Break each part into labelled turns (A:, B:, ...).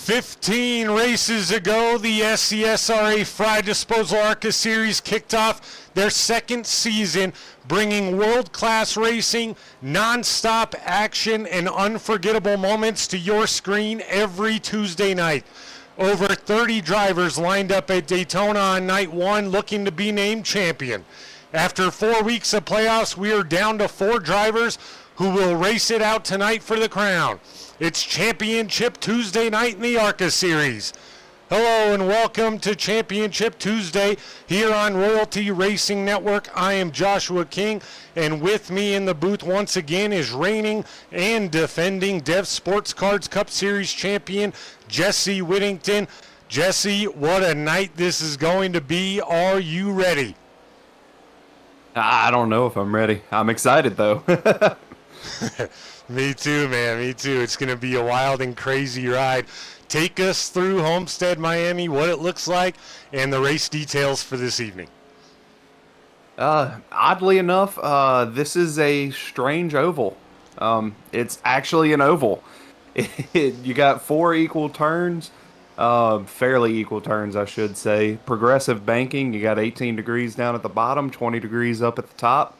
A: 15 races ago, the SCSRA Frye Disposal ARCA Series kicked off their second season, bringing world-class racing, non-stop action, and unforgettable moments to your screen every Tuesday night. Over 30 drivers lined up at Daytona on night one looking to be named champion. After 4 weeks of playoffs, we are down to 4 drivers who will race it out tonight for the crown. It's Championship Tuesday night in the ARCA Series. Hello and welcome to Championship Tuesday here on Royalty Racing Network. I am Joshua King, and with me in the booth once again is reigning and defending Dev Sports Cards Cup Series champion Jesse Whittington. Jesse, what a night this is going to be. Are you ready?
B: I don't know if I'm ready. I'm excited though.
A: Me too, man. Me too. It's going to be a wild and crazy ride. Take us through Homestead-Miami, what it looks like, and the race details for this evening.
B: Oddly enough, this is a strange oval. It's actually an oval. You got 4 equal turns, fairly equal turns, I should say. Progressive banking, you got 18 degrees down at the bottom, 20 degrees up at the top.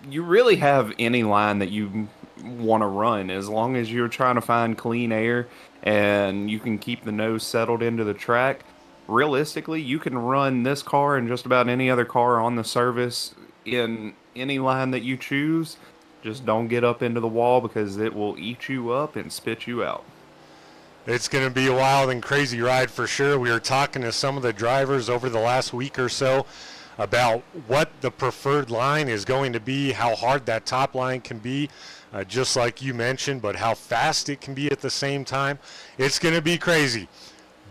B: You really have any line that you want to run as long as you're trying to find clean air and you can keep the nose settled into the track. Realistically, you can run this car and just about any other car on the service in any line that you choose. Just don't get up into the wall because it will eat you up and spit you out.
A: It's going to be a wild and crazy ride for sure. We were talking to some of the drivers over the last week or so about what the preferred line is going to be, how hard that top line can be, just like you mentioned, but how fast it can be at the same time. It's going to be crazy.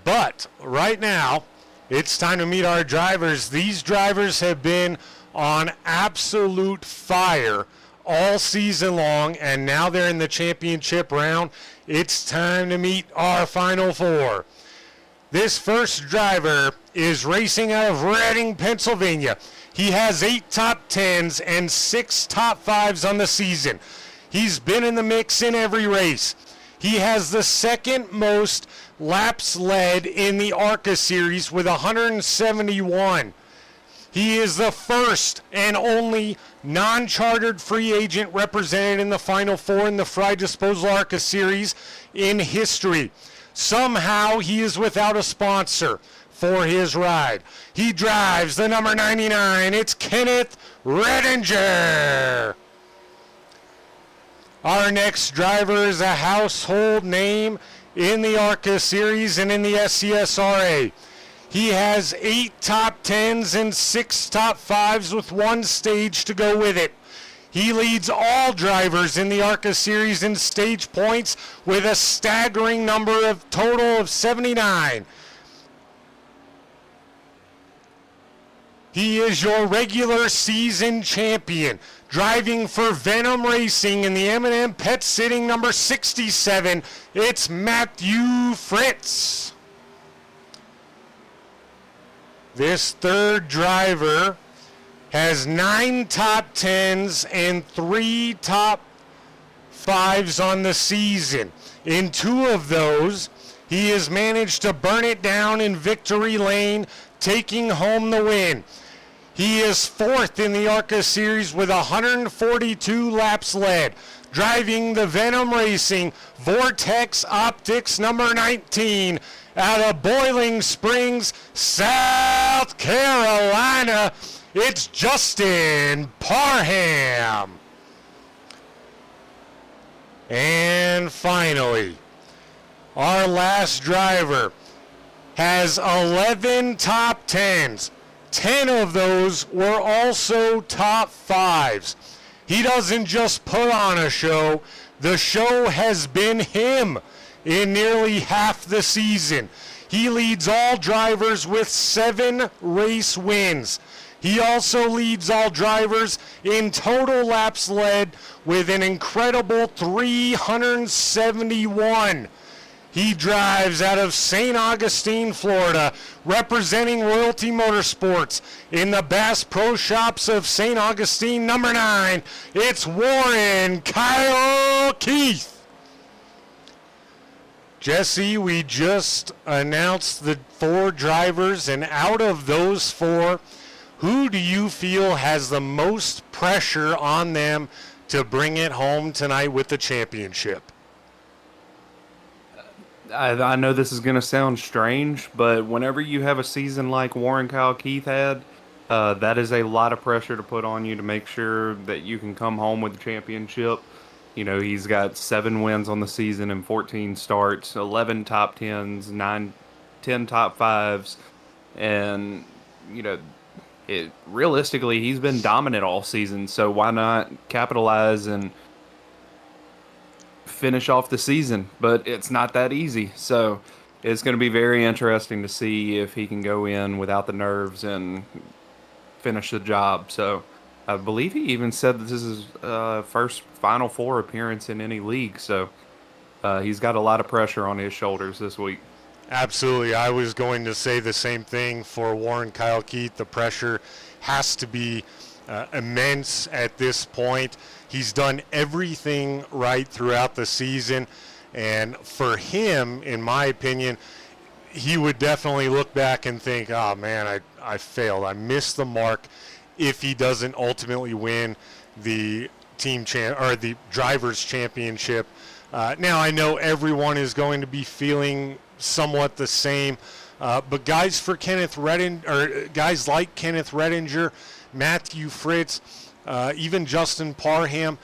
A: But right now, it's time to meet our drivers. These drivers have been on absolute fire all season long, and now they're in the championship round. It's time to meet our final 4. This first driver is racing out of Reading, Pennsylvania. He has 8 top 10s and 6 top 5s on the season. He's been in the mix in every race. He has the second most laps led in the ARCA series with 171. He is the first and only non-chartered free agent represented in the Final 4 in the Frye Disposal ARCA series in history. Somehow he is without a sponsor for his ride. He drives the number 99. It's Kenneth Redinger. Our next driver is a household name in the ARCA series and in the SCSRA. He has 8 top 10s and 6 top 5s with 1 stage to go with it. He leads all drivers in the ARCA series in stage points with a staggering number of total of 79. He is your regular season champion, driving for Venom Racing in the M&M Pet Sitting number 67. It's Matthew Fritz. This third driver has 9 top 10s and 3 top 5s on the season. In 2 of those, he has managed to burn it down in victory lane, taking home the win. He is 4th in the ARCA series with 142 laps led, driving the Venom Racing Vortex Optics number 19 out of Boiling Springs, South Carolina. It's Justin Parham. And finally, our last driver has 11 top 10s. 10 of those were also top 5s. He doesn't just put on a show. The show has been him in nearly half the season. He leads all drivers with 7 race wins. He also leads all drivers in total laps led with an incredible 371. He drives out of St. Augustine, Florida, representing Royalty Motorsports in the Bass Pro Shops of St. Augustine, number 9. It's Warren Kyle Keith. Jesse, we just announced the 4 drivers, and out of those 4, who do you feel has the most pressure on them to bring it home tonight with the championship?
B: I know this is going to sound strange, but whenever you have a season like Warren Kyle Keith had, that is a lot of pressure to put on you to make sure that you can come home with the championship. You know, he's got 7 wins on the season and 14 starts, 11 top 10s, 10 top 5s, and, you know, realistically, he's been dominant all season, so why not capitalize and finish off the season? But it's not that easy, so it's going to be very interesting to see if he can go in without the nerves and finish the job. So I believe he even said that this is first Final Four appearance in any league, so he's got a lot of pressure on his shoulders this week.
A: Absolutely. I was going to say the same thing for Warren Kyle Keith. The pressure has to be immense at this point. He's done everything right throughout the season, and for him, in my opinion, he would definitely look back and think, oh man, I failed. I missed the mark if he doesn't ultimately win the the drivers championship. Now I know everyone is going to be feeling somewhat the same, but guys like Kenneth Redinger, Matthew Fritz, even Justin Parham,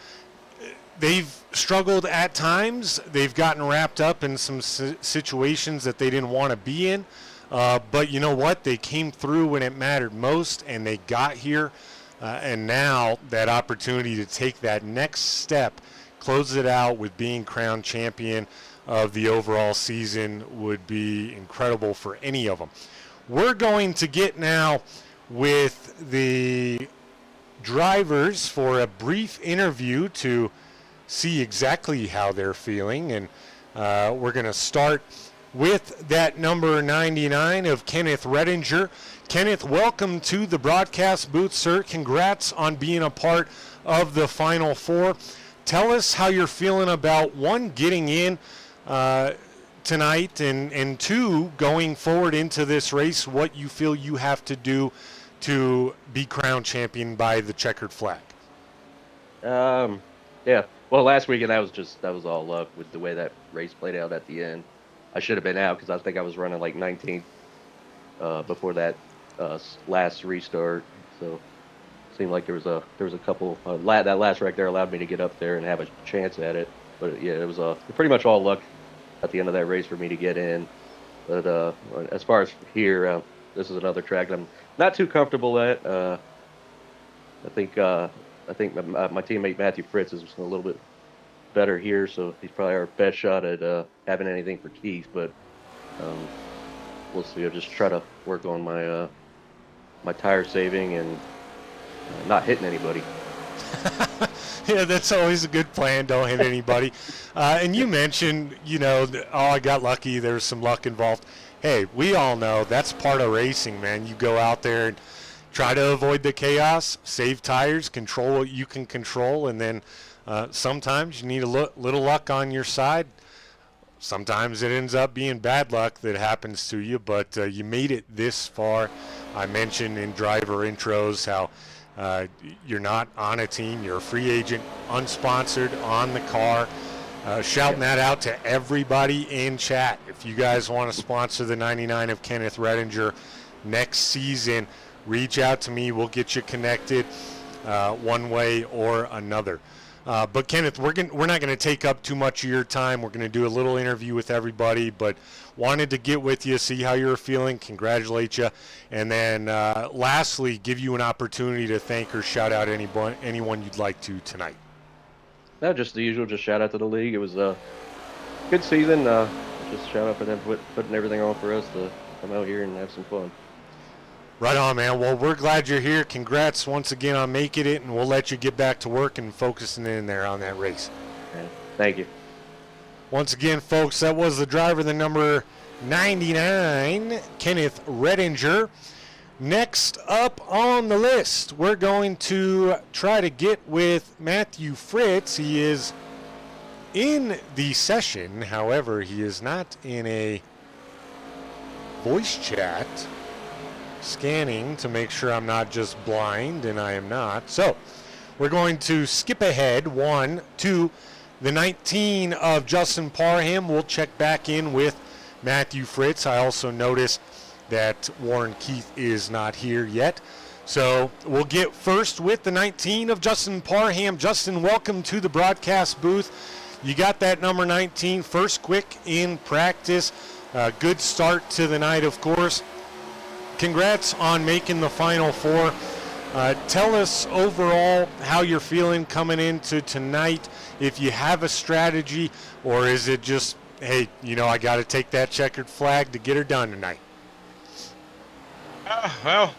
A: they've struggled at times. They've gotten wrapped up in some situations that they didn't want to be in, but you know what? They came through when it mattered most, and they got here, and now that opportunity to take that next step, close it out with being crowned champion of the overall season, would be incredible for any of them. We're going to get now with the drivers for a brief interview to see exactly how they're feeling, and we're going to start with that number 99 of Kenneth Redinger. Kenneth, welcome to the broadcast booth, sir. Congrats on being a part of the Final Four. Tell us how you're feeling about, 1, getting in tonight, and 2, going forward into this race, what you feel you have to do to be crowned champion by the checkered flag.
C: Yeah. Well, last weekend that was all luck with the way that race played out at the end. I should have been out because I think I was running like 19th before that last restart. So it seemed like there was a couple that last wreck there allowed me to get up there and have a chance at it. But yeah, it was pretty much all luck at the end of that race for me to get in. But as far as here, this is another track that I'm not too comfortable at. I think my teammate Matthew Fritz is a little bit better here, so he's probably our best shot at having anything for Keith. But we'll see. I'll just try to work on my tire saving and not hitting anybody.
A: Yeah, that's always a good plan. Don't hit anybody. And you mentioned, I got lucky. There was some luck involved. Hey, we all know that's part of racing, man. You go out there and try to avoid the chaos, save tires, control what you can control, and then sometimes you need a little luck on your side. Sometimes it ends up being bad luck that happens to you, but you made it this far. I mentioned in driver intros how you're not on a team. You're a free agent, unsponsored, on the car. Shouting that out to everybody in chat. If you guys want to sponsor the 99 of Kenneth Redinger next season, reach out to me. We'll get you connected one way or another. But Kenneth, we're not going to take up too much of your time. We're going to do a little interview with everybody, but wanted to get with you, see how you're feeling, congratulate you, and then lastly, give you an opportunity to thank or shout out anyone you'd like to tonight.
C: No, just the usual. Just shout out to the league. It was a good season. Just shout out for them putting everything on for us to come out here and have some fun.
A: Right on, man. Well, we're glad you're here. Congrats once again on making it, and we'll let you get back to work and focusing in there on that race.
C: Okay. Thank you.
A: Once again, folks, that was the driver, the number 99, Kenneth Redinger. Next up on the list, we're going to try to get with Matthew Fritz. He is in the session. However, he is not in a voice chat. Scanning to make sure I'm not just blind, and I am not. So we're going to skip ahead one to the 19 of Justin Parham. We'll check back in with Matthew Fritz. I also noticed that Warren Keith is not here yet. So we'll get first with the 19 of Justin Parham. Justin, welcome to the broadcast booth. You got that number 19, first quick in practice. Good start to the night, of course. Congrats on making the Final Four. Tell us overall how you're feeling coming into tonight, if you have a strategy, or is it just, hey, I got to take that checkered flag to get her done tonight?
D: Well,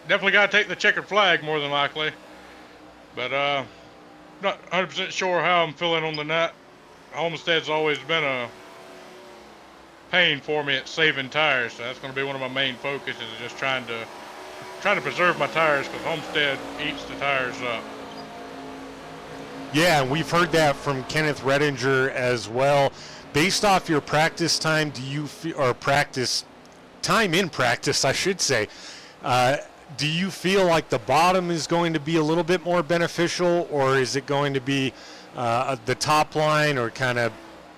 D: definitely got to take the checkered flag more than likely. But not 100% sure how I'm feeling on the night. Homestead's always been a pain for me at saving tires, so that's going to be one of my main focuses, is just trying to preserve my tires, because Homestead eats the tires up.
A: Yeah, and we've heard that from Kenneth Redinger as well. Based off your practice time, do you or practice time in practice, I should say, do you feel like the bottom is going to be a little bit more beneficial, or is it going to be the top line, or kind of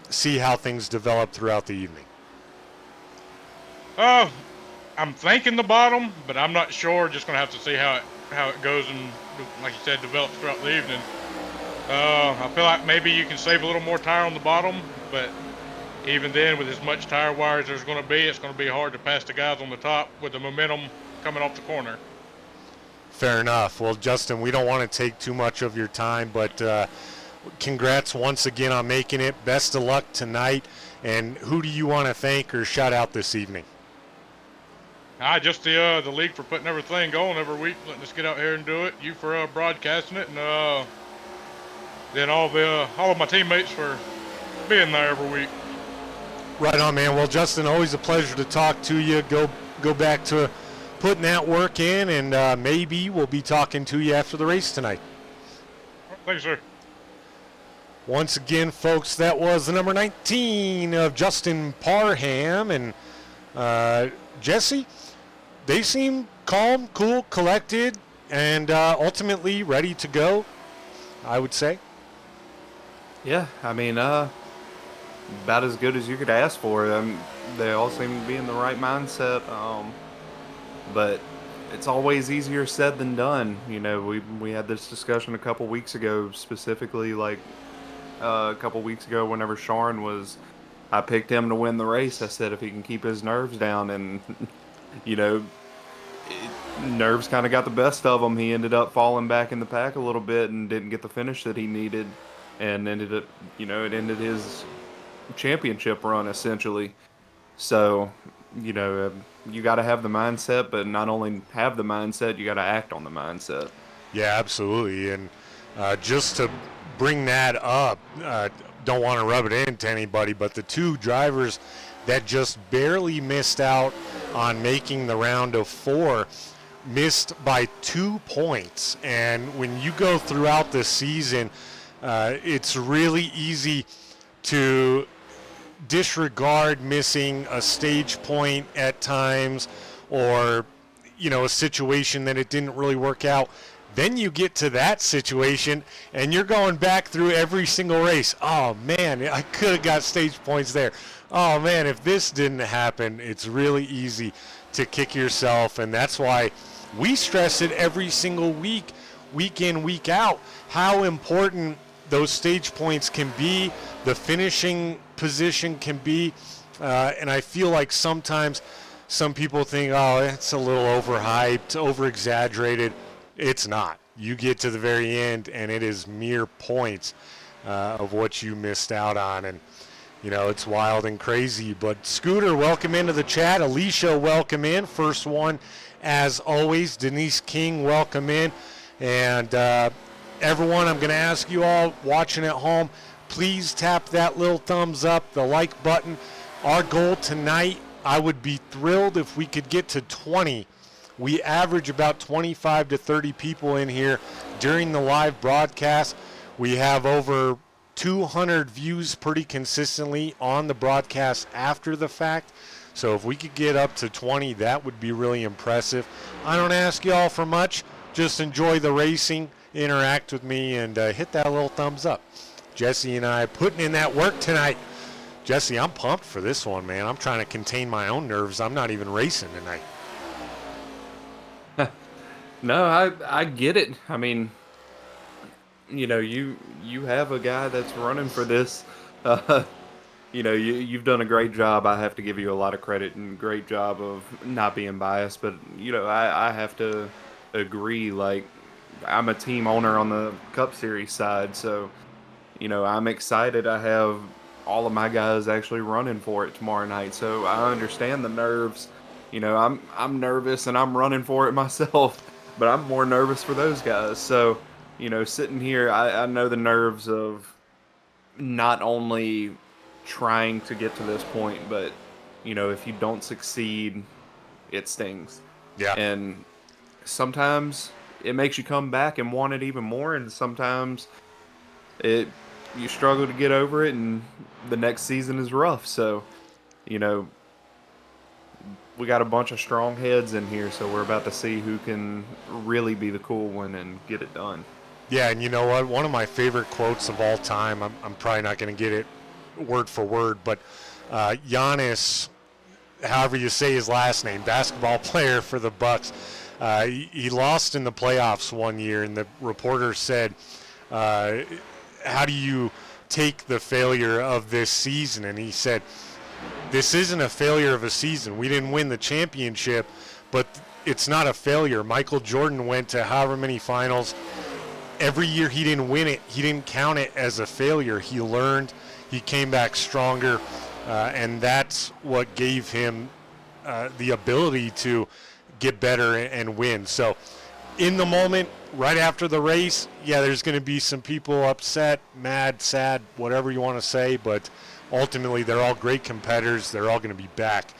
A: see how things develop throughout the evening?
D: I'm thinking the bottom, but I'm not sure. Just gonna have to see how it goes, and like you said, develops throughout the evening. I feel like maybe you can save a little more tire on the bottom, but even then, with as much tire wear as there's gonna be, it's gonna be hard to pass the guys on the top with the momentum coming off the corner.
A: Fair enough. Well, Justin, we don't want to take too much of your time, but congrats once again on making it. Best of luck tonight. And who do you want to thank or shout out this evening?
D: Just the league for putting everything going every week, letting us get out here and do it. You for broadcasting it, and then all of my teammates for being there every week.
A: Right on, man. Well, Justin, always a pleasure to talk to you. Go back to putting that work in, and maybe we'll be talking to you after the race tonight.
D: Thanks, sir.
A: Once again, folks, that was the number 19 of Justin Parham, and Jesse. They seem calm, cool, collected, and ultimately ready to go, I would say.
B: Yeah, I mean, about as good as you could ask for. They all seem to be in the right mindset, but it's always easier said than done. We had this discussion a couple weeks ago, specifically like a couple weeks ago whenever I picked him to win the race. I said if he can keep his nerves down, and nerves kind of got the best of him. He ended up falling back in the pack a little bit and didn't get the finish that he needed, and ended up, it ended his championship run essentially. So, you got to have the mindset, but not only have the mindset, you got to act on the mindset.
A: Yeah, absolutely. And just to bring that up, don't want to rub it into anybody, but the two drivers that just barely missed out on making the round of four missed by 2 points. And when you go throughout the season, it's really easy to disregard missing a stage point at times, or a situation that it didn't really work out. Then you get to that situation and you're going back through every single race. Oh man, I could have got stage points there. Oh man, if this didn't happen. It's really easy to kick yourself, and that's why we stress it every single week, week in, week out, how important those stage points can be, the finishing position can be. And I feel like sometimes some people think, oh, it's a little overhyped, over-exaggerated. It's not. You get to the very end, and it is mere points of what you missed out on. And, it's wild and crazy. But Scooter, welcome into the chat. Alicia, welcome in. First one, as always. Denise King, welcome in. And everyone, I'm going to ask you all watching at home, please tap that little thumbs up, the like button. Our goal tonight, I would be thrilled if we could get to 20. We average about 25 to 30 people in here during the live broadcast. We have over 200 views pretty consistently on the broadcast after the fact. So if we could get up to 20, that would be really impressive. I don't ask y'all for much. Just enjoy the racing, interact with me, and hit that little thumbs up. Jesse and I putting in that work tonight. Jesse, I'm pumped for this one, man. I'm trying to contain my own nerves. I'm not even racing tonight.
B: No, I get it. I mean, you know, you have a guy that's running for this. You know, you've done a great job. I have to give you a lot of credit and great job of not being biased. But, you know, I have to agree. Like, I'm a team owner on the Cup Series side. So, you know, I'm excited. I have all of my guys actually running for it tomorrow night. So I understand the nerves. You know, I'm nervous and I'm running for it myself. But I'm more nervous for those guys. So, you know, sitting here, I know the nerves of not only trying to get to this point, but, you know, if you don't succeed, it stings.
A: Yeah.
B: And sometimes it makes you come back and want it even more, and sometimes you struggle to get over it, and the next season is rough. So, you know, we got a bunch of strong heads in here, so we're about to see who can really be the cool one and get it done.
A: Yeah, and you know what? One of my favorite quotes of all time, I'm probably not going to get it word for word, but Giannis, however you say his last name, basketball player for the Bucks, he lost in the playoffs one year, and the reporter said, how do you take the failure of this season? And he said, this isn't a failure of a season. We didn't win the championship, but it's not a failure. Michael Jordan went to however many finals. Every year he didn't win it. He didn't count it as a failure. He learned. He came back stronger, and that's what gave him the ability to get better and win. So in the moment, right after the race, yeah, there's going to be some people upset, mad, sad, whatever you want to say, but ultimately they're all great competitors. They're all going to be back.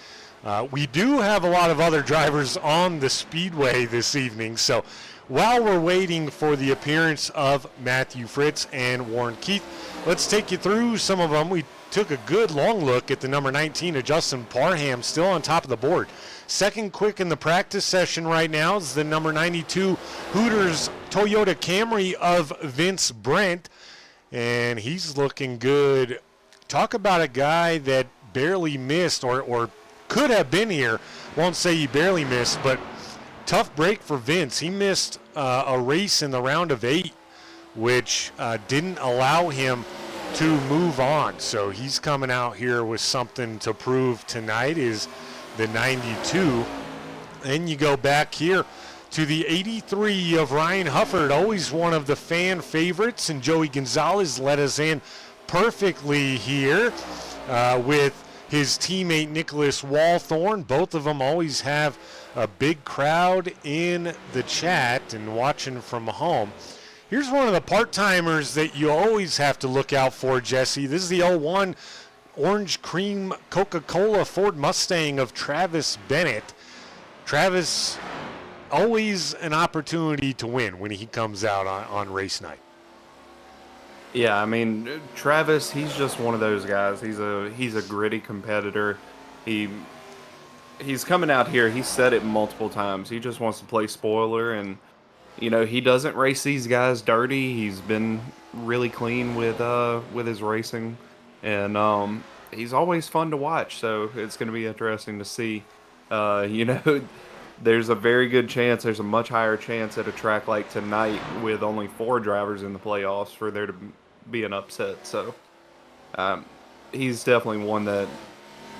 A: We do have a lot of other drivers on the Speedway this evening, so while we're waiting for the appearance of Matthew Fritz and Warren Keith, let's take you through some of them. We took a good long look at the number 19 of Justin Parham, still on top of the board. Second quick in the practice session right now is the number 92 Hooters Toyota Camry of Vince Brent, and he's looking good. Talk about a guy that barely missed or could have been here. Won't say he barely missed, but tough break for Vince. He missed a race in the round of 8, which didn't allow him to move on. So he's coming out here with something to prove tonight, is the 92. Then you go back here to the 83 of Ryan Hufford, always one of the fan favorites, and Joey Gonzalez let us in perfectly here with his teammate Nicholas Walthorn. Both of them always have a big crowd in the chat and watching from home. Here's one of the part-timers that you always have to look out for, Jesse. This is the 01 Orange Cream Coca-Cola Ford Mustang of Travis Bennett. Travis, always an opportunity to win when he comes out on race night.
B: Yeah, I mean, Travis, he's just one of those guys. He's a gritty competitor. He's coming out here. He's said it multiple times. He just wants to play spoiler, and you know, he doesn't race these guys dirty. He's been really clean with his racing, and he's always fun to watch. So it's going to be interesting to see. You know, there's a very good chance. There's a much higher chance at a track like tonight with only 4 drivers in the playoffs for there to be an upset. So he's definitely one that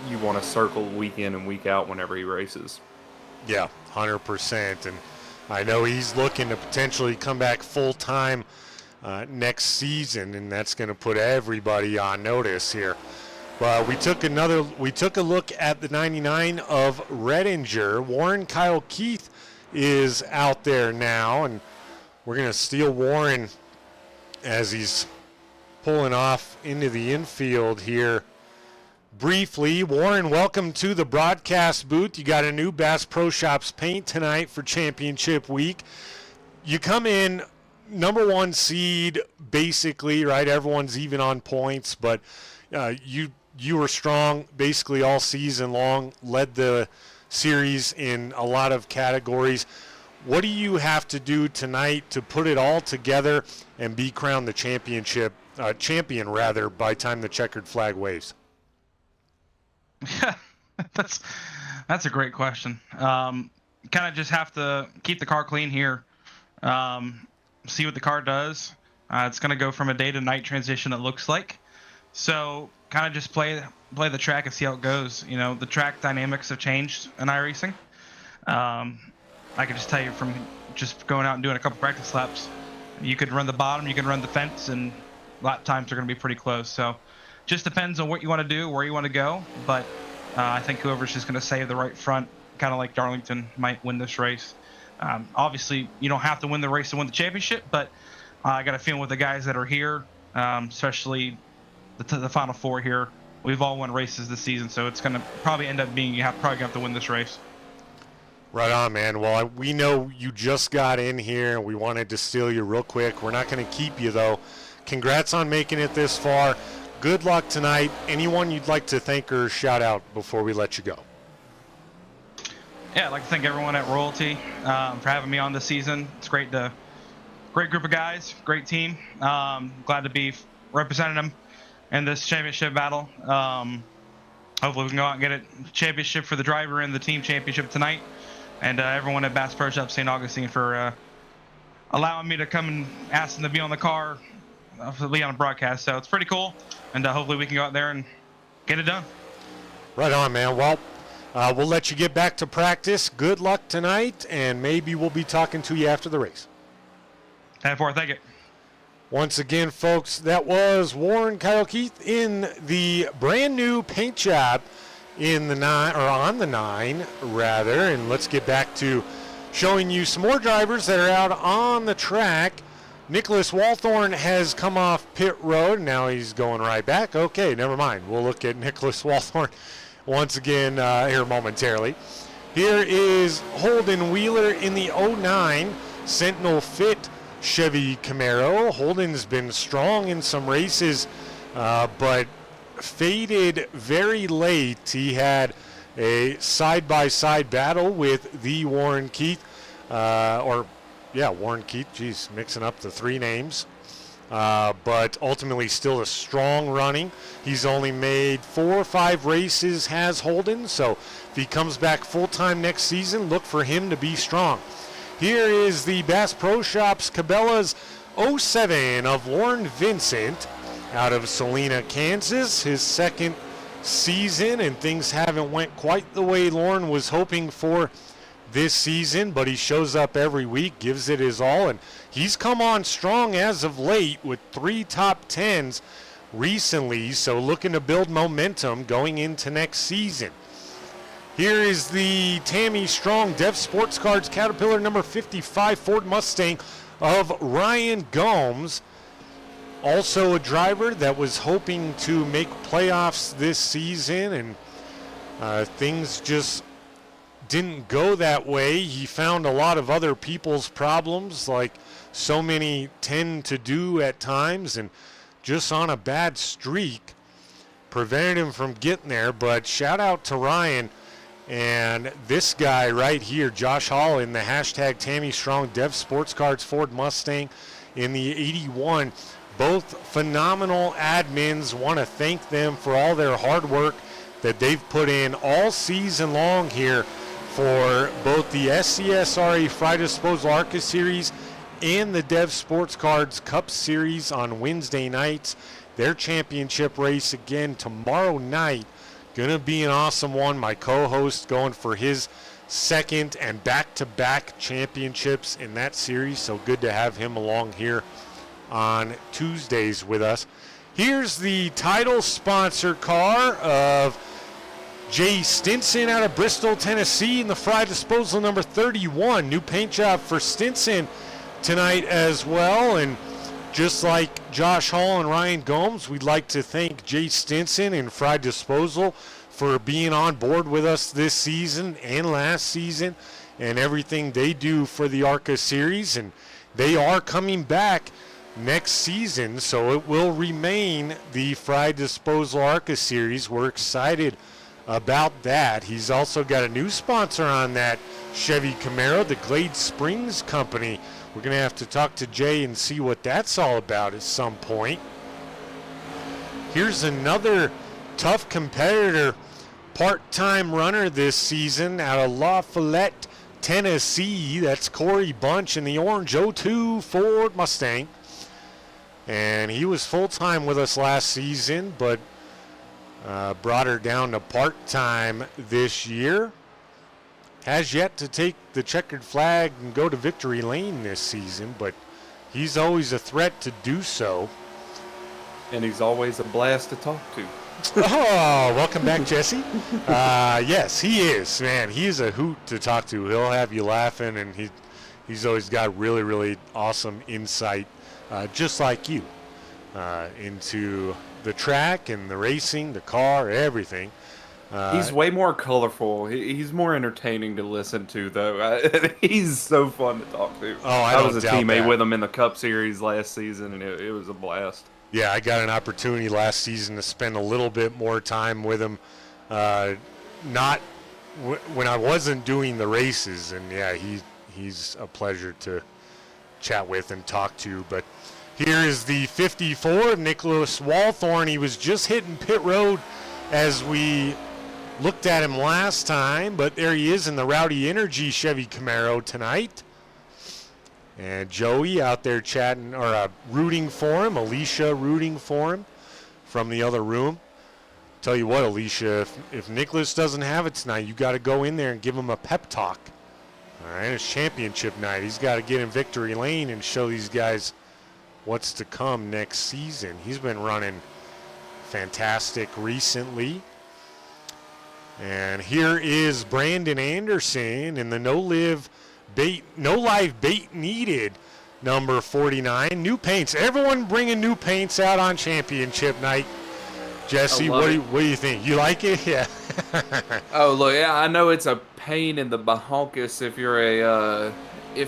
B: you want to circle week in and week out whenever he races.
A: Yeah, 100%. And I know he's looking to potentially come back full-time next season, and that's going to put everybody on notice here. But we took a look at the 99 of Redinger. Warren Kyle Keith is out there now, and we're going to steal Warren as he's pulling off into the infield here briefly. Warren, welcome to the broadcast booth. You got a new Bass Pro Shops paint tonight for championship week. You come in number one seed, basically, right? Everyone's even on points, but you were strong basically all season long, led the series in a lot of categories. What do you have to do tonight to put it all together and be crowned the champion rather, by the time the checkered flag waves?
E: Yeah, that's a great question. Kind of just have to keep the car clean here. See what the car does. It's going to go from a day to night transition, it looks like. So kind of just play the track and see how it goes. You know, the track dynamics have changed in iRacing. I can just tell you from just going out and doing a couple practice laps, you could run the bottom, you can run the fence, and lap times are going to be pretty close. So just depends on what you want to do, where you want to go. But I think whoever's just going to save the right front, kind of like Darlington, might win this race. Obviously, you don't have to win the race to win the championship, but I got a feeling with the guys that are here, especially the Final Four here, we've all won races this season, so it's going to probably end up being probably have to win this race.
A: Right on, man. Well, we know you just got in here, and we wanted to steal you real quick. We're not going to keep you, though. Congrats on making it this far. Good luck tonight. Anyone you'd like to thank or shout out before we let you go?
E: Yeah, I'd like to thank everyone at Royalty for having me on this season. It's great group of guys, great team. Glad to be representing them in this championship battle. Hopefully we can go out and get a championship for the driver and the team championship tonight. And everyone at Bass Pro Shop St. Augustine for allowing me to come and ask them to be on the car, to be on a broadcast. So it's pretty cool. And hopefully we can go out there and get it done.
A: Right on, man. Well, we'll let you get back to practice. Good luck tonight, and maybe we'll be talking to you after the race.
E: 10-4, thank you.
A: Once again, folks, that was Warren Kyle Keith in the brand new paint job in the on the 9 rather. And let's get back to showing you some more drivers that are out on the track. Nicholas Walthorn has come off pit road. Now he's going right back. Okay, never mind. We'll look at Nicholas Walthorn once again here momentarily. Here is Holden Wheeler in the 09 Sentinel Fit Chevy Camaro. Holden's been strong in some races, but faded very late. He had a side-by-side battle with the Warren Keith, Warren Keith, geez, mixing up the three names. But ultimately still a strong running. He's only made 4 or 5 races, has Holden, so if he comes back full-time next season, look for him to be strong. Here is the Bass Pro Shops Cabela's 07 of Warren Vincent out of Salina, Kansas. His second season, and things haven't went quite the way Lauren was hoping for this season, but he shows up every week, gives it his all, and he's come on strong as of late with 3 top 10s recently, so looking to build momentum going into next season. Here is the Tammy Strong Dev Sports Cards Caterpillar number 55 Ford Mustang of Ryan Gomes. Also a driver that was hoping to make playoffs this season, and things just didn't go that way. He found a lot of other people's problems, like so many tend to do at times, and just on a bad streak prevented him from getting there. But shout out to Ryan. And this guy right here, Josh Hall, in the hashtag Tammy Strong Dev Sports Cards Ford Mustang in the 81. Both phenomenal admins. Want to thank them for all their hard work that they've put in all season long here for both the SCSRA Frye Disposal ARCA Series and the Dev Sports Cards Cup Series on Wednesday nights. Their championship race again tomorrow night. Gonna be an awesome one. My co-host going for his second and back-to-back championships in that series, so good to have him along here on Tuesdays with us. Here's the title sponsor car of Jay Stinson out of Bristol, Tennessee, in the Frye Disposal number 31. New paint job for Stinson tonight as well. And just like Josh Hall and Ryan Gomes, we'd like to thank Jay Stinson and Frye Disposal for being on board with us this season and last season, and everything they do for the ARCA series. And they are coming back next season, so it will remain the Frye Disposal ARCA series. We're excited about that. He's also got a new sponsor on that Chevy Camaro, the Glade Springs Company. We're going to have to talk to Jay and see what that's all about at some point. Here's another tough competitor, part-time runner this season out of La Follette, Tennessee. That's Corey Bunch in the orange 02 Ford Mustang. And he was full-time with us last season, but brought her down to part-time this year. Has yet to take the checkered flag and go to victory lane this season, but he's always a threat to do so.
B: And he's always a blast to talk to.
A: Oh, welcome back, Jesse. Yes, he is, man. He's a hoot to talk to. He'll have you laughing, and he's always got really, really awesome insight, just like you, into the track and the racing, the car, everything.
B: He's way more colorful. He's more entertaining to listen to, though. He's so fun to talk to.
A: Oh, I
B: was a
A: doubt
B: teammate
A: that.
B: with him in the Cup Series last season, and it was a blast.
A: Yeah, I got an opportunity last season to spend a little bit more time with him, when I wasn't doing the races, and yeah, he's a pleasure to chat with and talk to. But here is the 54 of Nicholas Walthorn. He was just hitting pit road as we looked at him last time, but there he is in the Rowdy Energy Chevy Camaro tonight. And Joey out there chatting, or rooting for him. Alicia rooting for him from the other room. Tell you what, Alicia, if Nicholas doesn't have it tonight, you got to go in there and give him a pep talk. All right, it's championship night. He's got to get in victory lane and show these guys what's to come next season. He's been running fantastic recently. And here is Brandon Anderson in the no live bait needed number 49. New paints. Everyone bringing new paints out on championship night. Jesse, what do you think? You like it? Yeah.
B: Oh, look, yeah, I know it's a pain in the bahonkus if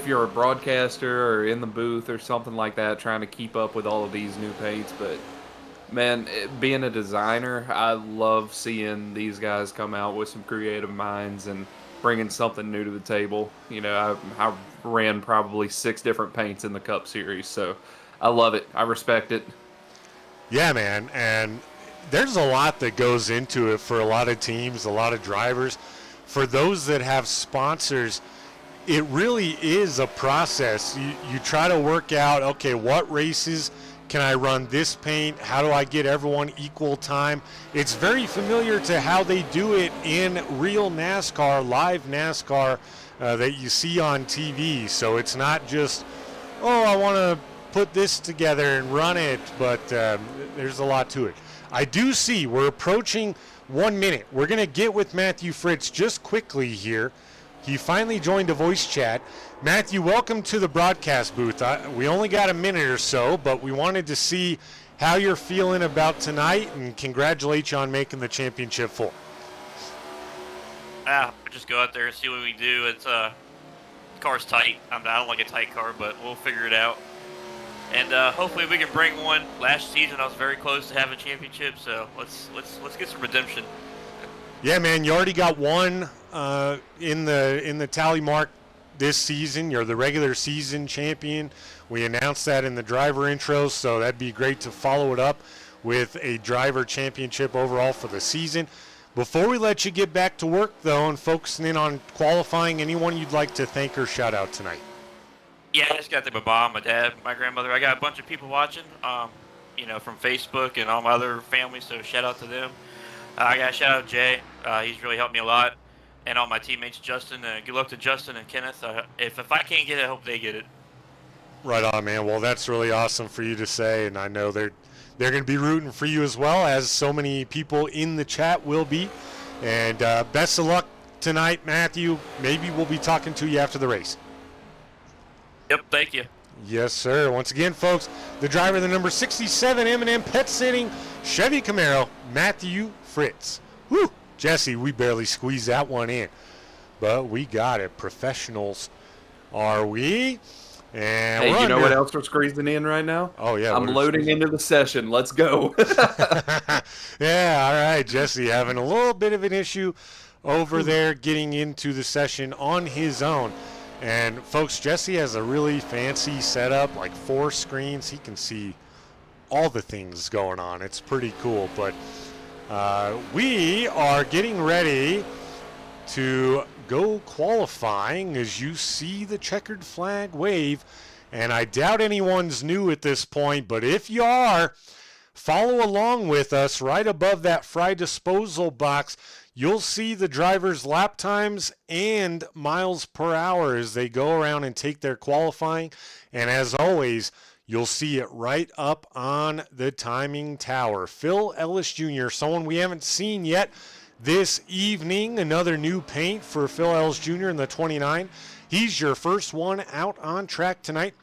B: you're a broadcaster or in the booth or something like that, trying to keep up with all of these new paints. But man, being a designer, I love seeing these guys come out with some creative minds and bringing something new to the table. You know, I ran probably 6 different paints in the Cup Series, so I love it. I respect it.
A: Yeah, man, and there's a lot that goes into it for a lot of teams, a lot of drivers. For those that have sponsors, it really is a process. You try to work out, okay, what races can I run this paint? How do I get everyone equal time? It's very familiar to how they do it in real NASCAR, live NASCAR that you see on TV. So it's not just, oh, I want to put this together and run it, but there's a lot to it. I do see we're approaching 1 minute. We're going to get with Matthew Fritz just quickly here. He finally joined a voice chat. Matthew, welcome to the broadcast booth. We only got a minute or so, but we wanted to see how you're feeling about tonight and congratulate you on making the championship 4.
F: Just go out there and see what we do. It's the car's tight. I don't like a tight car, but we'll figure it out. And hopefully we can bring one. Last season I was very close to having a championship, so let's get some redemption.
A: Yeah, man, you already got one in the tally mark this season. You're the regular season champion. We announced that in the driver intro, so that'd be great to follow it up with a driver championship overall for the season. Before we let you get back to work, though, and focusing in on qualifying, anyone you'd like to thank or shout out tonight?
F: Yeah, I just got to thank my mom, my dad, my grandmother. I got a bunch of people watching, from Facebook and all my other family, so shout out to them. I got to shout out Jay. He's really helped me a lot. And all my teammates, Justin. Good luck to Justin and Kenneth. If I can't get it, I hope they get it.
A: Right on, man. Well, that's really awesome for you to say, and I know they're going to be rooting for you as well, as so many people in the chat will be. And best of luck tonight, Matthew. Maybe we'll be talking to you after the race.
F: Yep, thank you.
A: Yes, sir. Once again, folks, the driver of the number 67 M&M Pet Sitting Chevy Camaro, Matthew Fritz. Whew, Jesse, we barely squeezed that one in, but we got it. Professionals are we? And
B: Hey,
A: we're
B: you know what
A: under-
B: else we're squeezing in right now?
A: Oh, yeah.
B: I'm loading into the session. Let's go.
A: Yeah, all right. Jesse having a little bit of an issue over there getting into the session on his own. And, folks, Jesse has a really fancy setup, like 4 screens. He can see all the things going on. It's pretty cool. But we are getting ready to go qualifying as you see the checkered flag wave. And I doubt anyone's new at this point, but if you are, follow along with us. Right above that Frye disposal box, you'll see the drivers' lap times and miles per hour as they go around and take their qualifying. And as always, you'll see it right up on the timing tower. Phil Ellis Jr., someone we haven't seen yet this evening. Another new paint for Phil Ellis Jr. in the 29. He's your first one out on track tonight.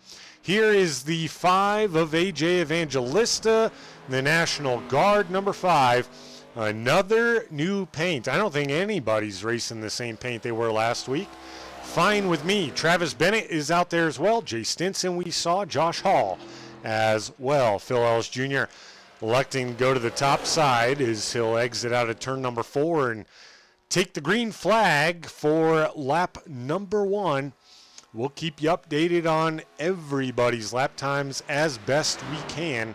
A: Here is the 5 of AJ Evangelista, the National Guard, number 5. Another new paint. I don't think anybody's racing the same paint they were last week. Fine with me. Travis Bennett is out there as well. Jay Stinson we saw. Josh Hall as well. Phil Ellis Jr. electing to go to the top side as he'll exit out of turn number 4 and take the green flag for lap number 1. We'll keep you updated on everybody's lap times as best we can.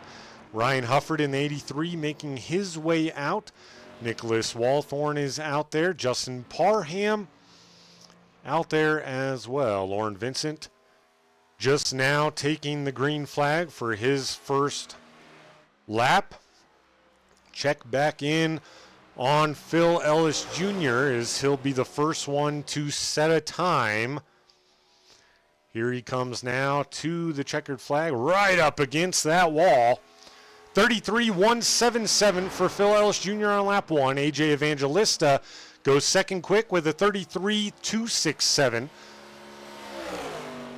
A: Ryan Hufford in the 83 making his way out. Nicholas Walthorn is out there. Justin Parham out there as well. Lauren Vincent just now taking the green flag for his first lap. Check back in on Phil Ellis Jr. as he'll be the first one to set a time. Here he comes now to the checkered flag, right up against that wall. 33.177 for Phil Ellis Jr. on lap 1. AJ Evangelista goes second quick with a 33.267.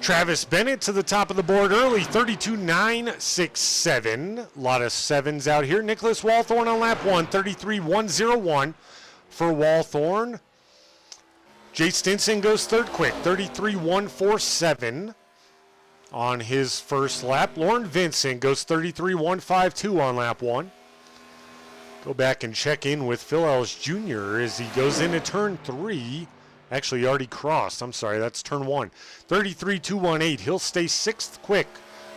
A: Travis Bennett to the top of the board early, 32.967. A lot of 7s out here. Nicholas Walthorn on lap 1, 33.101 for Walthorn. Jay Stinson goes third quick, 33.147 on his first lap. Lauren Vincent goes 33.152 on lap 1. Go back and check in with Phil Ellis Jr. as he goes into turn 3. Actually, he already crossed. I'm sorry, that's turn 1. 33.218. He'll stay 6th quick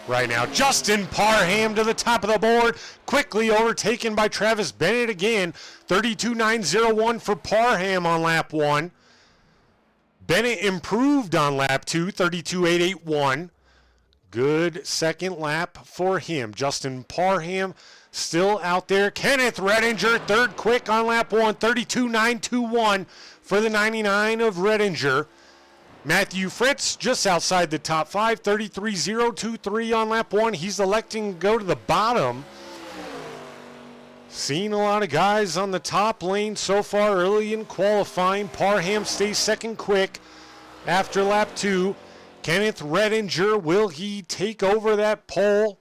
A: right now. Justin Parham to the top of the board. Quickly overtaken by Travis Bennett again. 32.901 for Parham on lap 1. Bennett improved on lap 2, 32.881. Good second lap for him. Justin Parham still out there. Kenneth Redinger, third quick on lap 1, 32.921 for the 99 of Redinger. Matthew Fritz just outside the top 5, 33.023 on lap 1. He's electing to go to the bottom. Seen a lot of guys on the top lane so far early in qualifying. Parham stays second quick after lap 2. Kenneth Redinger, will he take over that pole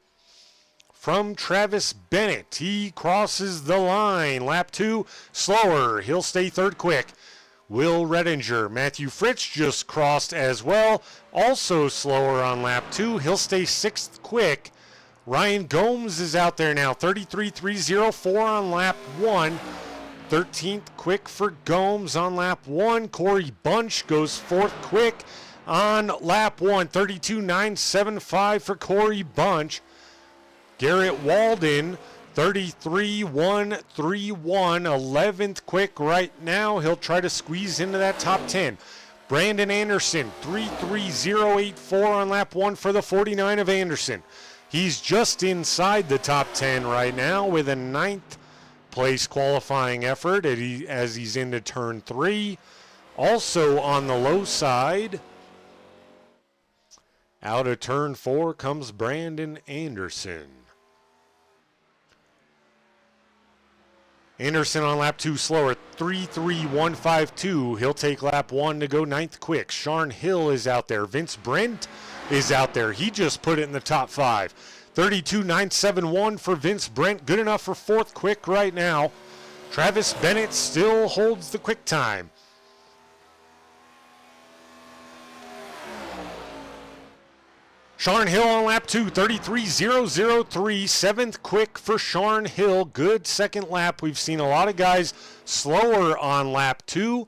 A: from Travis Bennett? He crosses the line. Lap 2, slower. He'll stay third quick. Will Redinger. Matthew Fritz just crossed as well. Also slower on lap 2. He'll stay 6th quick. Ryan Gomes is out there now, 33.304 on lap 1. 13th quick for Gomes on lap 1. Corey Bunch goes 4th quick on lap 1. 32.975 for Corey Bunch. Garrett Walden, 33.131. 11th quick right now. He'll try to squeeze into that top 10. Brandon Anderson, 33.084 on lap 1 for the 49 of Anderson. He's just inside the top 10 right now with a 9th place qualifying effort as he's into turn 3. Also on the low side, out of turn 4 comes Brandon Anderson. Anderson on lap 2 slower, 33.152. He'll take lap 1 to go 9th quick. Sharn Hill is out there. Vince Brent is out there. He just put it in the top 5. 32.971 for Vince Brent. Good enough for 4th quick right now. Travis Bennett still holds the quick time. Sharn Hill on lap 2, 33.003. Seventh quick for Sharn Hill. Good second lap. We've seen a lot of guys slower on lap 2.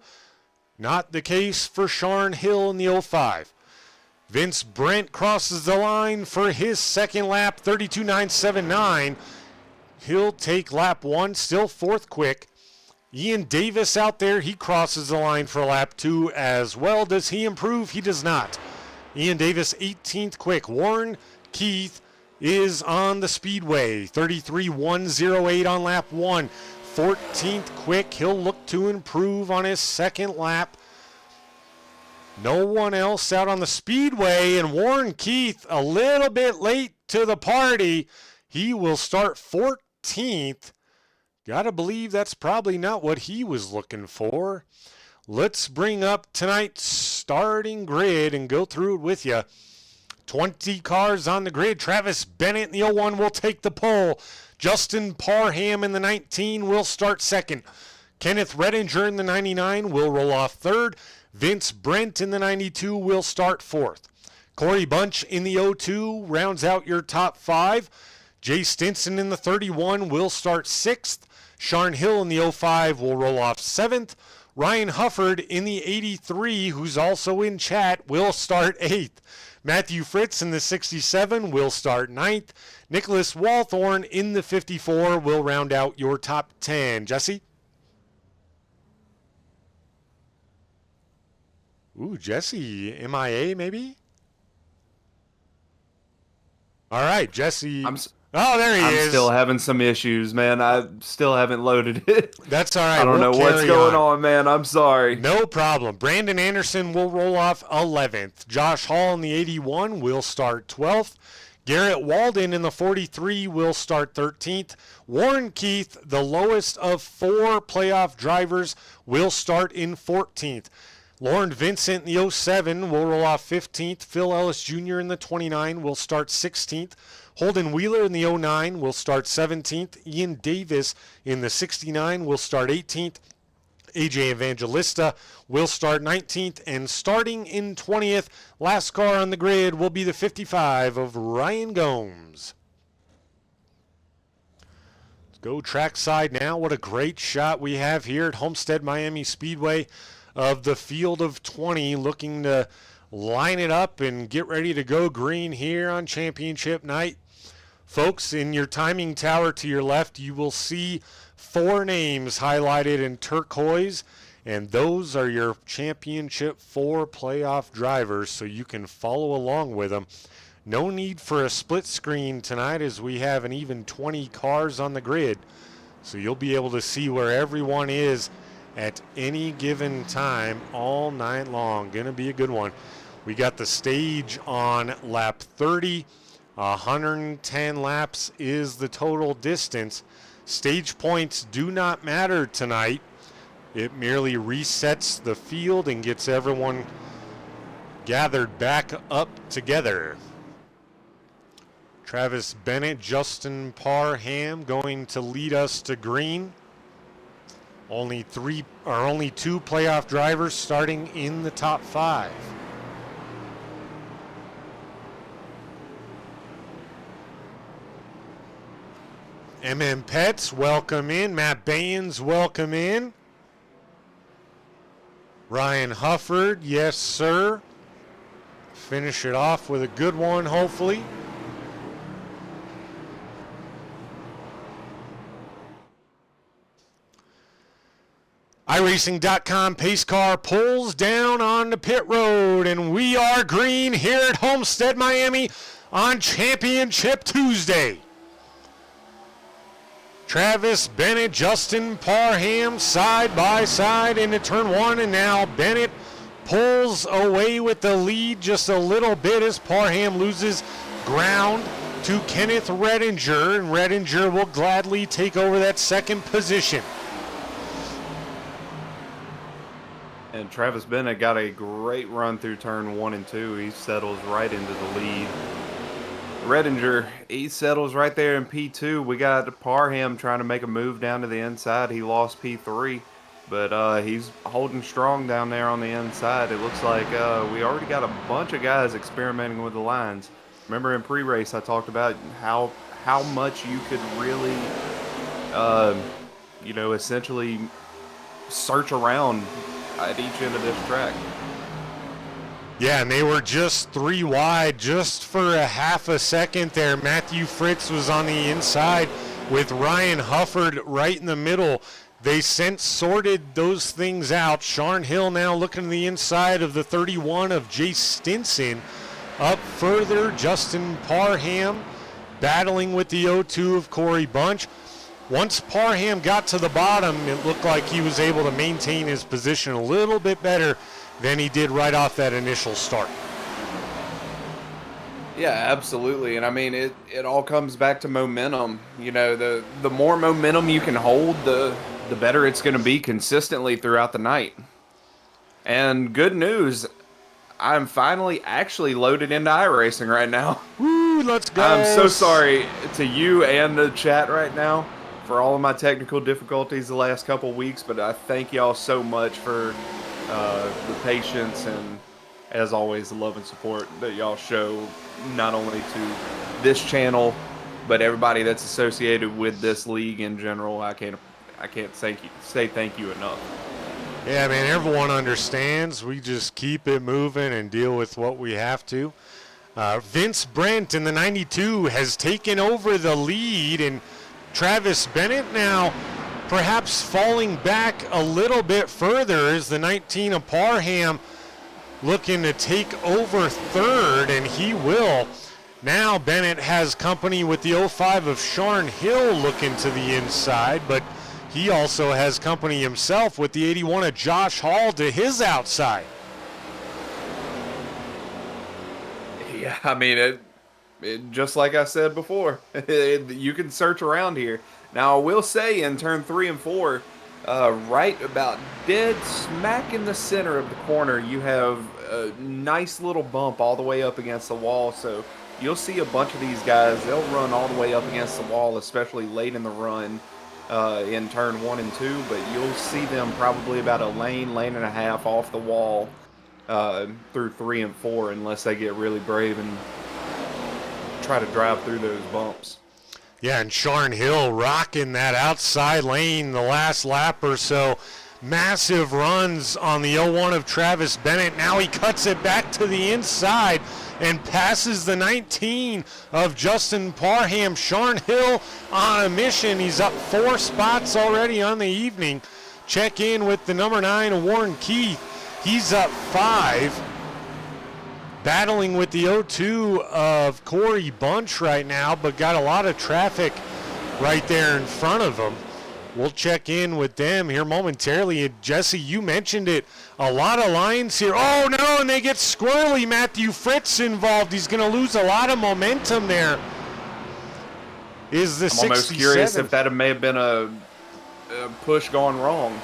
A: Not the case for Sharn Hill in the 05. Vince Brent crosses the line for his second lap, 32.979. He'll take lap 1, still fourth quick. Ian Davis out there, he crosses the line for lap 2 as well. Does he improve? He does not. Ian Davis, 18th quick. Warren Keith is on the Speedway, 33.108 on lap 1. 14th quick. He'll look to improve on his second lap. No one else out on the Speedway, and Warren Keith a little bit late to the party. He will start 14th. Gotta believe that's probably not what he was looking for. Let's bring up tonight's starting grid and go through it with you. 20 cars on the grid. Travis Bennett in the 01 will take the pole. Justin Parham in the 19 will start second. Kenneth Redinger in the 99 will roll off third. Vince Brent in the 92 will start fourth. Corey Bunch in the 02 rounds out your top 5. Jay Stinson in the 31 will start sixth. Sharn Hill in the 05 will roll off seventh. Ryan Hufford in the 83, who's also in chat, will start 8th. Matthew Fritz in the 67 will start 9th. Nicholas Walthorn in the 54 will round out your top 10. Jesse? Ooh, Jesse, MIA maybe? All right, Jesse. Oh, there he is.
B: I'm still having some issues, man. I still haven't loaded it.
A: That's all right.
B: I don't know what's going on, man. I'm sorry.
A: No problem. Brandon Anderson will roll off 11th. Josh Hall in the 81 will start 12th. Garrett Walden in the 43 will start 13th. Warren Keith, the lowest of 4 playoff drivers, will start in 14th. Lauren Vincent in the 07 will roll off 15th. Phil Ellis Jr. in the 29 will start 16th. Holden Wheeler in the 09 will start 17th. Ian Davis in the 69 will start 18th. AJ Evangelista will start 19th. And starting in 20th, last car on the grid will be the 55 of Ryan Gomes. Let's go trackside now. What a great shot we have here at Homestead-Miami Speedway of the field of 20, looking to line it up and get ready to go green here on championship night. Folks, in your timing tower to your left, you will see 4 names highlighted in turquoise, and those are your championship 4 playoff drivers, so you can follow along with them. No need for a split screen tonight, as we have an even 20 cars on the grid, so you'll be able to see where everyone is at any given time all night long. Gonna be a good one. We got the stage on lap 30. 110 laps is the total distance. Stage points do not matter tonight. It merely resets the field and gets everyone gathered back up together. Travis Bennett, Justin Parham going to lead us to green. Only 2 playoff drivers starting in the top 5. MM Pets, welcome in. Matt Baines, welcome in. Ryan Hufford, yes, sir. Finish it off with a good one, hopefully. iRacing.com pace car pulls down on the pit road, and we are green here at Homestead-Miami on Championship Tuesday. Travis Bennett, Justin Parham side by side into turn 1, and now Bennett pulls away with the lead just a little bit as Parham loses ground to Kenneth Redinger, and Redinger will gladly take over that second position.
B: And Travis Bennett got a great run through turn 1 and 2. He settles right into the lead. Redinger, he settles right there in P2. We got Parham trying to make a move down to the inside. He lost P3, but he's holding strong down there on the inside. It looks like we already got a bunch of guys experimenting with the lines. Remember in pre-race I talked about how much you could really, essentially search around at each end of this track.
A: Yeah, and they were just 3 wide just for a half a second there. Matthew Fritz was on the inside with Ryan Hufford right in the middle. They since sorted those things out. Sharn Hill now looking to the inside of the 31 of Jace Stinson. Up further, Justin Parham battling with the 02 of Corey Bunch. Once Parham got to the bottom, it looked like he was able to maintain his position a little bit better than he did right off that initial start.
B: Yeah, absolutely. And I mean, it all comes back to momentum. You know, the more momentum you can hold, the better it's going to be consistently throughout the night. And good news, I'm finally actually loaded into iRacing right now.
A: Woo, let's go.
B: I'm so sorry to you and the chat right now for all of my technical difficulties the last couple weeks, but I thank y'all so much for the patience and, as always, the love and support that y'all show not only to this channel, but everybody that's associated with this league in general. I can't say thank you enough.
A: Yeah, man, everyone understands. We just keep it moving and deal with what we have to. Vince Brent in the 92 has taken over the lead, and Travis Bennett now perhaps falling back a little bit further as the 19 of Parham looking to take over third, and he will. Now Bennett has company with the 05 of Sharn Hill looking to the inside, but he also has company himself with the 81 of Josh Hall to his outside.
B: Yeah, I mean, it just like I said before, you can search around here. Now, I will say in turn 3 and 4, right about dead smack in the center of the corner, you have a nice little bump all the way up against the wall. So you'll see a bunch of these guys, they'll run all the way up against the wall, especially late in the run in turn 1 and 2. But you'll see them probably about a lane and a half off the wall through 3 and 4 unless they get really brave and try to drive through those bumps.
A: Yeah, and Sharn Hill rocking that outside lane the last lap or so. Massive runs on the 01 of Travis Bennett. Now he cuts it back to the inside and passes the 19 of Justin Parham. Sharn Hill on a mission. He's up 4 spots already on the evening. Check in with the number 9 of Warren Keith. He's up 5. Battling with the 02 of Corey Bunch right now, but got a lot of traffic right there in front of him. We'll check in with them here momentarily. And Jesse, you mentioned it. A lot of lines here. Oh, no, and they get squirrely. Matthew Fritz involved. He's going to lose a lot of momentum there. Is the 67.
B: I'm almost curious if that may have been a push gone wrong.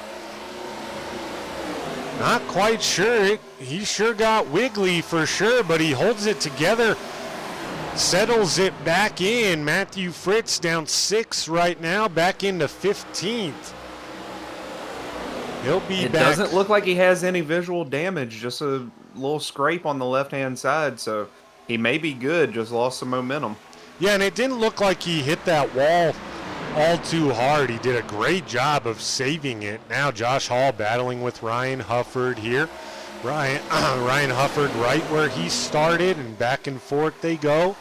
A: Not quite sure. He sure got wiggly for sure, but he holds it together, settles it back in. Matthew Fritz down 6 right now, back into 15th. He'll be back. It
B: doesn't look like he has any visual damage, just a little scrape on the left-hand side, so he may be good, just lost some momentum.
A: Yeah, and it didn't look like he hit that wall all too hard. He did a great job of saving it. Now Josh Hall battling with Ryan Hufford here. Ryan Hufford right where he started, and back and forth they go.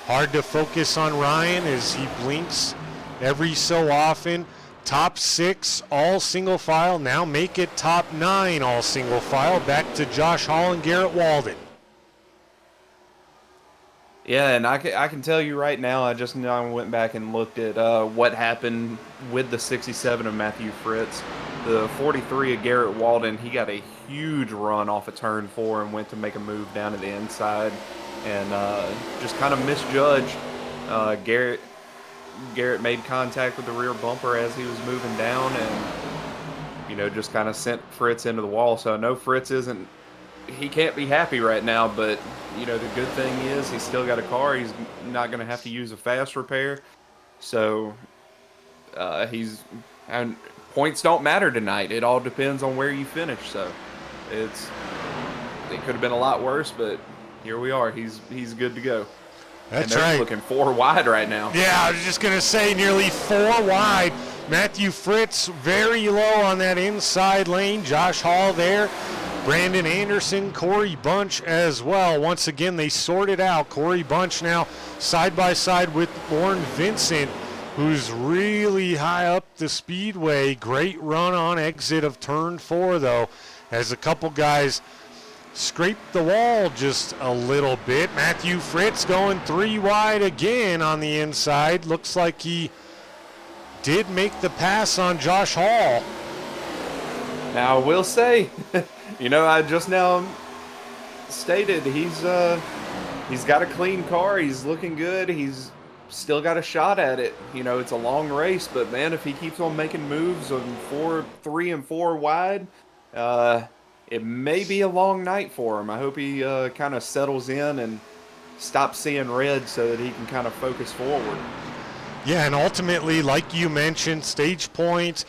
A: Hard to focus on Ryan as he blinks every so often. Top 6 all single file. Now make it top 9 all single file. Back to Josh Hall and Garrett Walden.
B: Yeah, and I can tell you right now, I went back and looked at what happened with the 67 of Matthew Fritz. The 43 of Garrett Walden, he got a huge run off of turn 4 and went to make a move down to the inside and just kind of misjudged. Garrett made contact with the rear bumper as he was moving down and, just kind of sent Fritz into the wall. So I know Fritz he can't be happy right now, but the good thing is he's still got a car. He's not going to have to use a fast repair. So and points don't matter tonight. It all depends on where you finish. So it could have been a lot worse, but here we are. He's good to go.
A: That's
B: and they're
A: right.
B: looking 4 wide right now.
A: Yeah, I was just going to say nearly 4 wide. Matthew Fritz very low on that inside lane. Josh Hall there. Brandon Anderson, Corey Bunch as well. Once again, they sorted out. Corey Bunch now side by side with Lauren Vincent, who's really high up the speedway. Great run on exit of turn 4, though, as a couple guys scraped the wall just a little bit. Matthew Fritz going 3 wide again on the inside. Looks like he did make the pass on Josh Hall.
B: Now, I will say, I just now stated he's got a clean car. He's looking good. He's still got a shot at it. It's a long race, but man, if he keeps on making moves on 3 and 4 wide, it may be a long night for him. I hope he kind of settles in and stops seeing red so that he can kind of focus forward.
A: Yeah, and ultimately, like you mentioned, stage points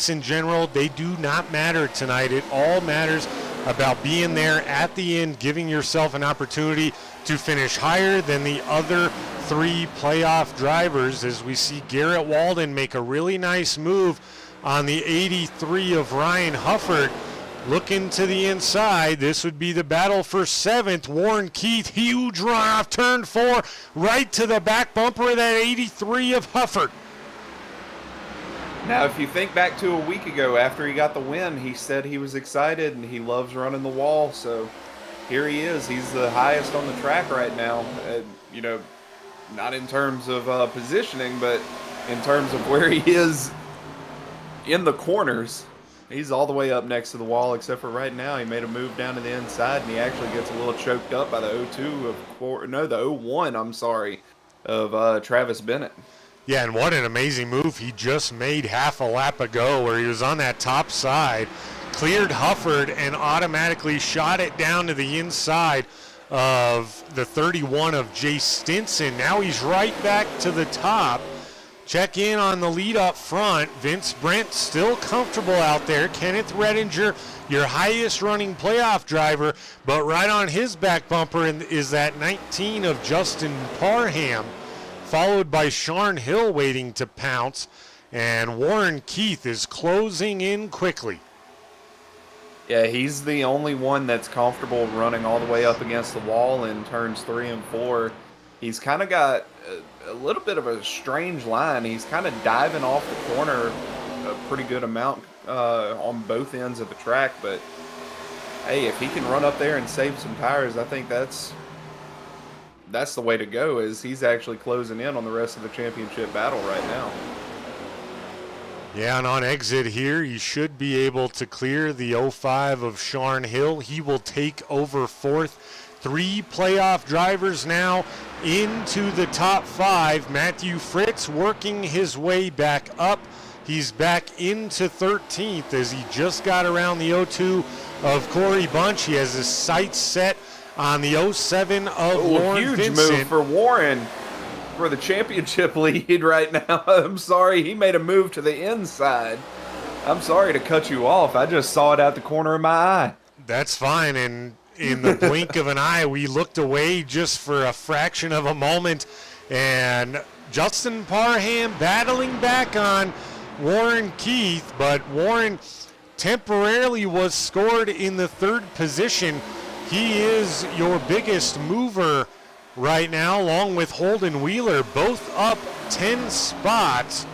A: in general, they do not matter tonight. It all matters about being there at the end, giving yourself an opportunity to finish higher than the other 3 playoff drivers, as we see Garrett Walden make a really nice move on the 83 of Ryan Hufford. Looking to the inside, this would be the battle for 7th. Warren Keith, huge run off turn 4, right to the back bumper of that 83 of Hufford.
B: Now, if you think back to a week ago after he got the win, he said he was excited and he loves running the wall. So here he is. He's the highest on the track right now. Not in terms of positioning, but in terms of where he is in the corners. He's all the way up next to the wall, except for right now. He made a move down to the inside, and he actually gets a little choked up by the the 01, of Travis Bennett.
A: Yeah, and what an amazing move he just made half a lap ago, where he was on that top side, cleared Hufford, and automatically shot it down to the inside of the 31 of Jay Stinson. Now he's right back to the top. Check in on the lead up front. Vince Brent still comfortable out there. Kenneth Redinger, your highest running playoff driver, but right on his back bumper is that 19 of Justin Parham, followed by Sean Hill waiting to pounce, and Warren Keith is closing in quickly.
B: Yeah, he's the only one that's comfortable running all the way up against the wall in turns 3 and 4. He's kind of got a little bit of a strange line. He's kind of diving off the corner a pretty good amount on both ends of the track. But, hey, if he can run up there and save some tires, I think that's the way to go, is he's actually closing in on the rest of the championship battle right now.
A: Yeah, and on exit here, he should be able to clear the 05 of Sean Hill. He will take over 4th. 3 playoff drivers now into the top 5. Matthew Fritz working his way back up. He's back into 13th as he just got around the 02 of Corey Bunch. He has his sights set on the 07 of Lauren
B: huge
A: Vincent.
B: Move for Warren for the championship lead right now. I'm sorry, he made a move to the inside. I'm sorry to cut you off. I just saw it out the corner of my eye.
A: That's fine, and in the blink of an eye, we looked away just for a fraction of a moment, and Justin Parham battling back on Warren Keith, but Warren temporarily was scored in the 3rd position. He is your biggest mover right now, along with Holden Wheeler, both up 10 spots.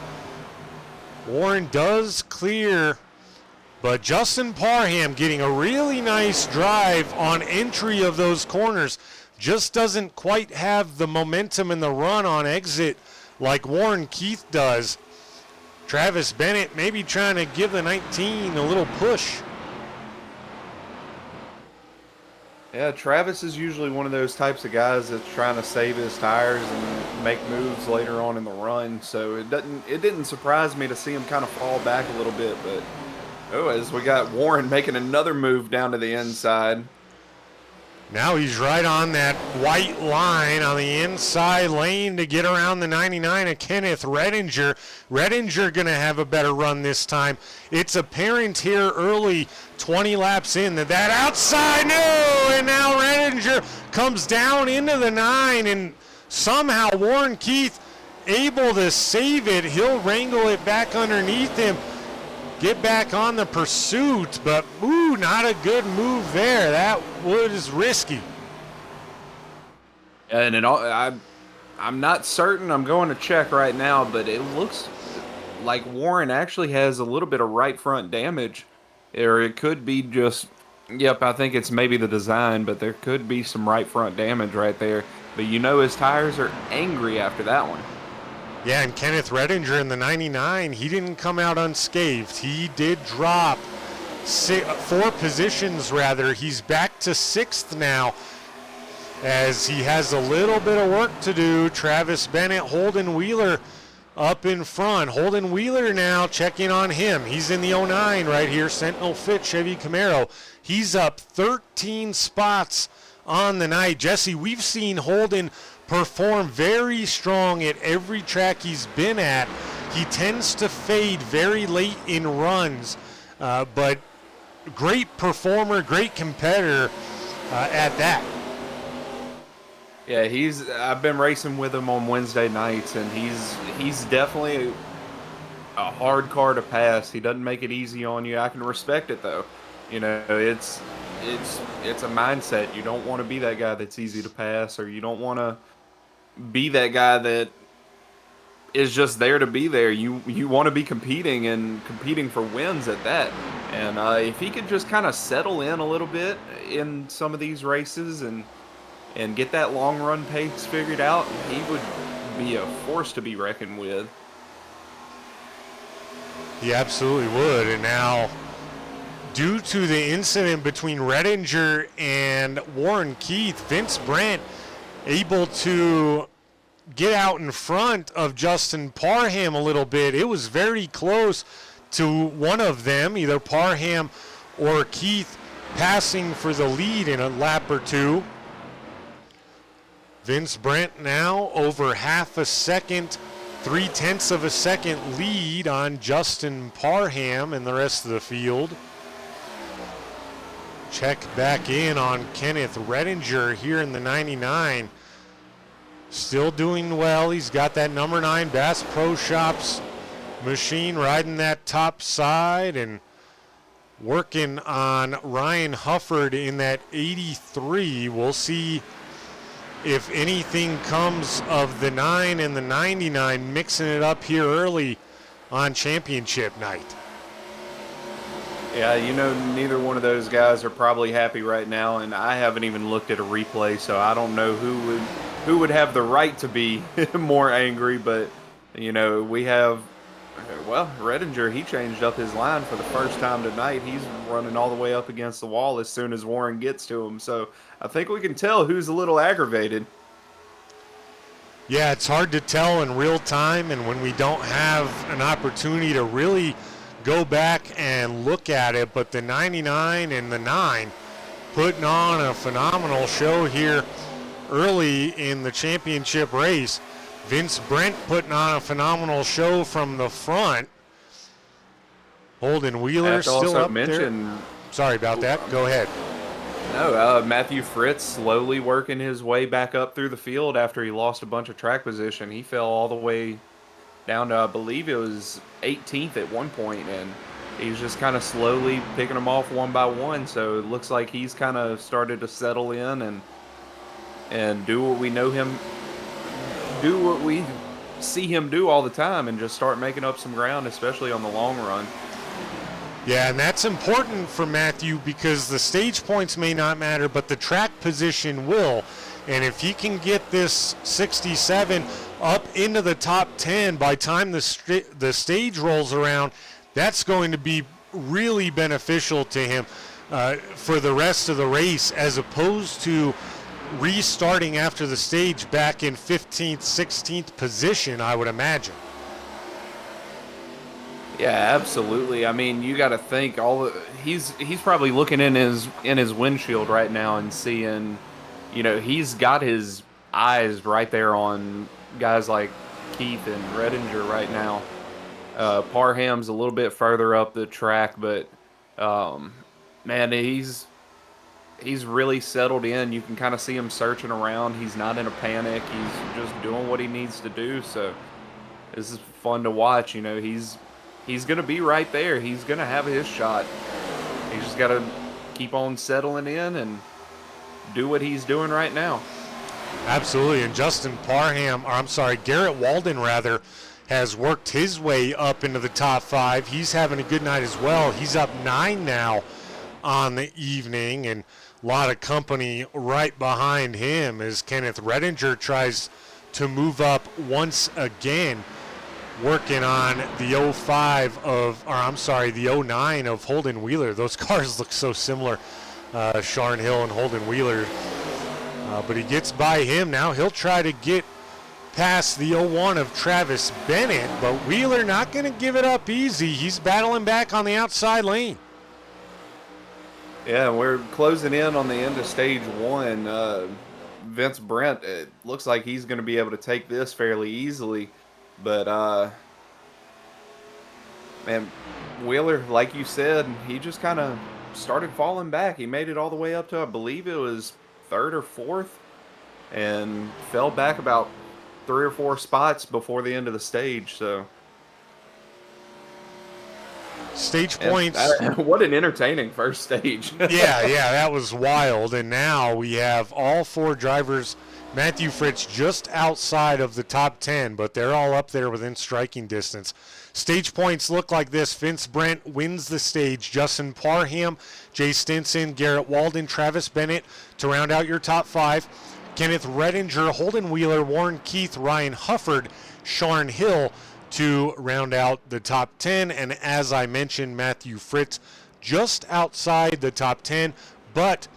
A: Warren does clear, but Justin Parham getting a really nice drive on entry of those corners. Just doesn't quite have the momentum and the run on exit like Warren Keith does. Travis Bennett maybe trying to give the 19 a little push.
B: Yeah, Travis is usually one of those types of guys that's trying to save his tires and make moves later on in the run. So it didn't surprise me to see him kind of fall back a little bit. But as we got Warren making another move down to the inside.
A: Now he's right on that white line on the inside lane to get around the 99 of Kenneth Redinger. Redinger going to have a better run this time. It's apparent here early, 20 laps in, that outside, no! And now Redinger comes down into the 9, and somehow Warren Keith able to save it. He'll wrangle it back underneath him, get back on the pursuit, but ooh, not a good move there. That was risky.
B: And I'm not certain. I'm going to check right now, but it looks like Warren actually has a little bit of right front damage, or it could be just. Yep, I think it's maybe the design, but there could be some right front damage right there. But you know his tires are angry after that one.
A: Yeah, and Kenneth Redinger in the 99, he didn't come out unscathed. He did drop 4 positions, rather. He's back to 6th now as he has a little bit of work to do. Travis Bennett, Holden Wheeler up in front. Holden Wheeler now checking on him. He's in the 09 right here, Sentinel Fit Chevy Camaro. He's up 13 spots on the night. Jesse, we've seen Holden perform very strong at every track he's been at. He tends to fade very late in runs, but great performer, great competitor at that.
B: Yeah, I've been racing with him on Wednesday nights, and he's definitely a hard car to pass. He doesn't make it easy on you. I can respect it though. You know, it's a mindset. You don't want to be that guy that's easy to pass, or you don't want to be that guy that is just there to be there. You want to be competing for wins at that. And if he could just kind of settle in a little bit in some of these races and get that long run pace figured out, he would be a force to be reckoned with.
A: He absolutely would. And now, due to the incident between Redinger and Warren Keith, Vince Brandt able to get out in front of Justin Parham a little bit. It was very close to one of them, either Parham or Keith, passing for the lead in a lap or two. Vince Brandt now over half a second, 0.3 of a second lead on Justin Parham and the rest of the field. Check back in on Kenneth Redinger here in the 99. Still doing well. He's got that number 9 Bass Pro Shops machine riding that top side and working on Ryan Hufford in that 83. We'll see if anything comes of the 9 and the 99, mixing it up here early on championship night.
B: Yeah, you know, neither one of those guys are probably happy right now, and I haven't even looked at a replay, so I don't know who would have the right to be more angry. But you know, we have, well, Redinger, he changed up his line for the first time tonight. He's running all the way up against the wall as soon as Warren gets to him, so I think we can tell who's a little aggravated.
A: Yeah, it's hard to tell in real time, and when we don't have an opportunity to really go back and look at it, but the 99 and the 9 putting on a phenomenal show here early in the championship race. Vince Brent putting on a phenomenal show from the front. Holden Wheeler still up there. Sorry about that. Go ahead.
B: No, Matthew Fritz slowly working his way back up through the field after he lost a bunch of track position. He fell all the way down to, I believe it was 18th at one point, and he's just kind of slowly picking them off one by one. So it looks like he's kind of started to settle in and do what we know him, do what we see him do all the time, and just start making up some ground, especially on the long run.
A: Yeah, and that's important for Matthew because the stage points may not matter, but the track position will. And if he can get this 67 up into the top 10 by time the stage rolls around, that's going to be really beneficial to him for the rest of the race, as opposed to restarting after the stage back in 15th, 16th position, I would imagine.
B: Yeah, absolutely. I mean, you got to think he's probably looking in his windshield right now and seeing, he's got his eyes right there on guys like Keith and Redinger right now. Parham's a little bit further up the track, but man, he's really settled in. You can kind of see him searching around. He's not in a panic. He's just doing what he needs to do. So this is fun to watch. He's gonna be right there. He's gonna have his shot. He's just gotta keep on settling in and do what he's doing right now.
A: Absolutely. And Garrett Walden rather, has worked his way up into the top 5. He's having a good night as well. He's up 9 now on the evening, and a lot of company right behind him as Kenneth Redinger tries to move up once again, working on the 09 of Holden Wheeler. Those cars look so similar, Sharn Hill and Holden Wheeler. But he gets by him now. He'll try to get past the 01 of Travis Bennett, but Wheeler not going to give it up easy. He's battling back on the outside lane.
B: Yeah, we're closing in on the end of stage 1. Vince Brent, it looks like he's going to be able to take this fairly easily. But, man, Wheeler, like you said, he just kind of started falling back. He made it all the way up to, I believe it was 3rd or 4th, and fell back about 3 or 4 spots before the end of the stage. So
A: stage points.
B: What an entertaining first stage.
A: yeah, that was wild. And now we have all 4 drivers. Matthew Fritz just outside of the top 10, but they're all up there within striking distance. Stage points look like this. Vince Brent wins the stage. Justin Parham, Jay Stinson, Garrett Walden, Travis Bennett to round out your top 5. Kenneth Redinger, Holden Wheeler, Warren Keith, Ryan Hufford, Sharn Hill to round out the top 10. And as I mentioned, Matthew Fritz just outside the top 10. But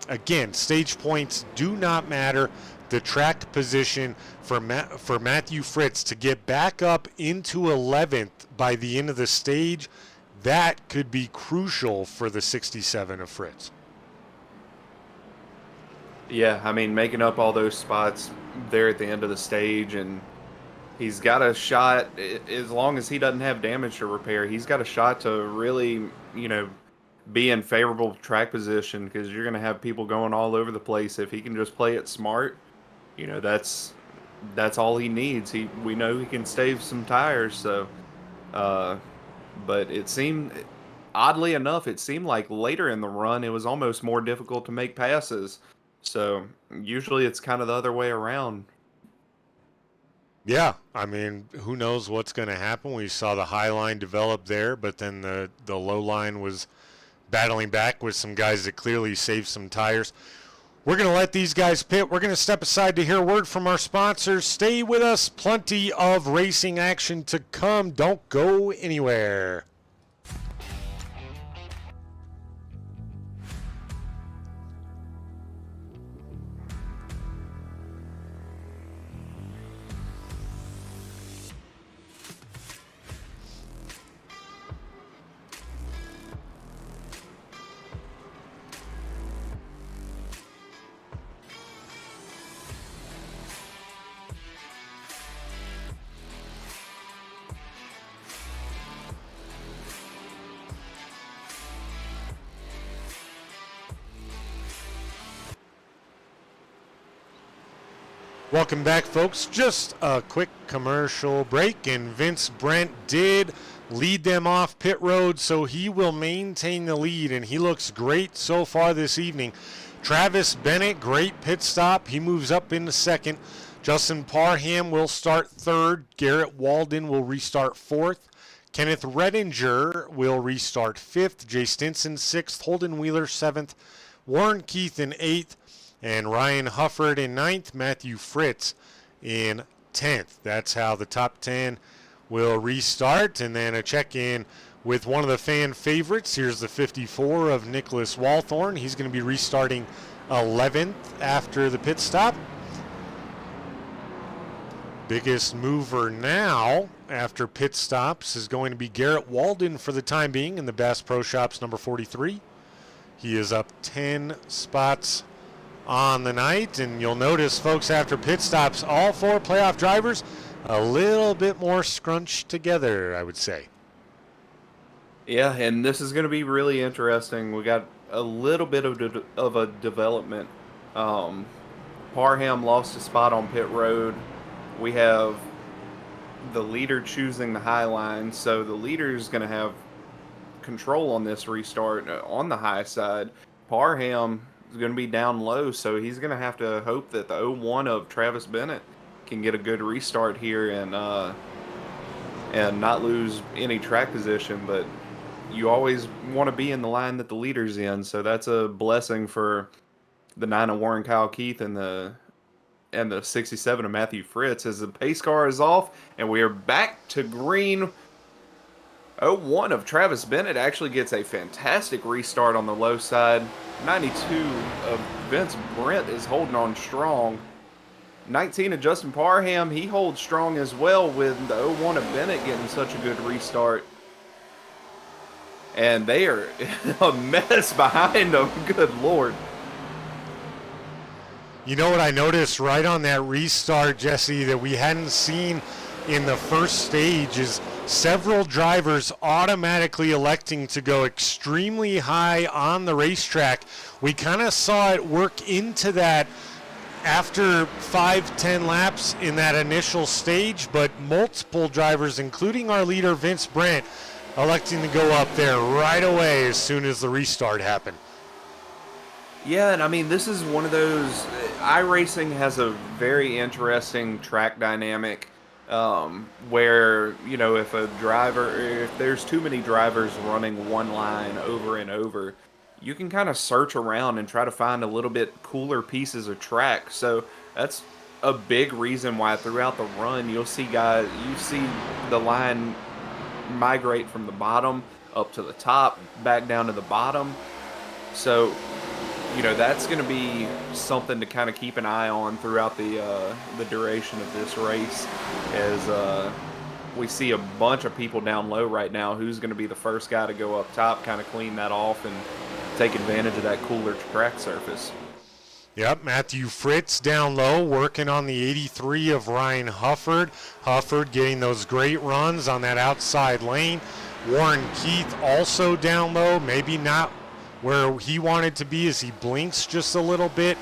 A: again, stage points do not matter. The track position for Matthew Fritz to get back up into 11th by the end of the stage, that could be crucial for the 67 of Fritz.
B: Yeah, I mean, making up all those spots there at the end of the stage, and he's got a shot, as long as he doesn't have damage to repair, he's got a shot to really, be in favorable track position, because you're going to have people going all over the place. If he can just play it smart, that's all he needs. We know he can save some tires, so but it seemed, oddly enough, it seemed like later in the run it was almost more difficult to make passes. So usually it's kind of the other way around.
A: Yeah, I mean, who knows what's going to happen. We saw the high line develop there, but then the low line was battling back with some guys that clearly saved some tires. We're going to let these guys pit. We're going to step aside to hear a word from our sponsors. Stay with us. Plenty of racing action to come. Don't go anywhere. Welcome back, folks. Just a quick commercial break, and Vince Brent did lead them off pit road, so he will maintain the lead, and he looks great so far this evening. Travis Bennett, great pit stop. He moves up into 2nd. Justin Parham will start 3rd. Garrett Walden will restart 4th. Kenneth Redinger will restart 5th. Jay Stinson 6th. Holden Wheeler 7th. Warren Keith in 8th. And Ryan Hufford in 9th, Matthew Fritz in 10th. That's how the top 10 will restart. And then a check-in with one of the fan favorites. Here's the 54 of Nicholas Walthorn. He's going to be restarting 11th after the pit stop. Biggest mover now after pit stops is going to be Garrett Walden for the time being in the Bass Pro Shops number 43. He is up 10 spots on the night, and you'll notice, folks, after pit stops, all 4 playoff drivers a little bit more scrunched together, I would say.
B: Yeah, and this is going to be really interesting. We got a little bit of a development. Parham lost a spot on pit road. We have the leader choosing the high line, so the leader is going to have control on this restart on the high side. Parham is going to be down low, so he's going to have to hope that the 01 of Travis Bennett can get a good restart here and not lose any track position. But you always want to be in the line that the leader's in, so that's a blessing for the 9 of Warren Kyle Keith and the 67 of Matthew Fritz as the pace car is off, and we are back to green. 01 of Travis Bennett actually gets a fantastic restart on the low side. 92 of Vince Brent is holding on strong. 19 of Justin Parham, he holds strong as well, with the 01 of Bennett getting such a good restart. And they are a mess behind them. Good Lord.
A: You know what I noticed right on that restart, Jesse, that we hadn't seen in the first stage is several drivers automatically electing to go extremely high on the racetrack. We kind of saw it work into that after 5-10 laps in that initial stage, but multiple drivers, including our leader Vince Brent, electing to go up there right away as soon as the restart happened.
B: Yeah, and I mean, this is one of those, iRacing has a very interesting track dynamic where, you know, if there's too many drivers running one line over and over, you can kind of search around and try to find a little bit cooler pieces of track. So that's a big reason why throughout the run, you see the line migrate from the bottom up to the top, back down to the bottom. So, you know, that's going to be something to kind of keep an eye on throughout the duration of this race, as we see a bunch of people down low right now. Who's going to be the first guy to go up top, kind of clean that off and take advantage of that cooler track surface?
A: Yep, Matthew Fritz down low, working on the 83 of Ryan Hufford. Hufford getting those great runs on that outside lane. Warren Keith also down low, maybe not where he wanted to be as he blinks just a little bit.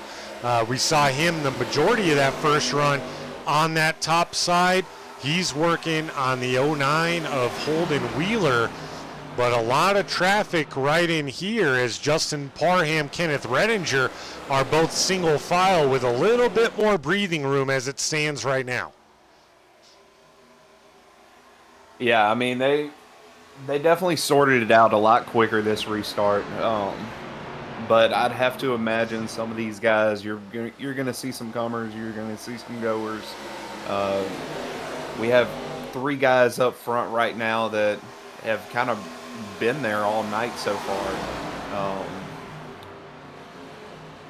A: We saw him the majority of that first run on that top side. He's working on the 09 of Holden Wheeler, but a lot of traffic right in here as Justin Parham, Kenneth Redinger are both single file with a little bit more breathing room as it stands right now.
B: Yeah, I mean, they definitely sorted it out a lot quicker this restart. But I'd have to imagine some of these guys, you're gonna see some comers, you're gonna see some goers. We have 3 guys up front right now that have kind of been there all night so far.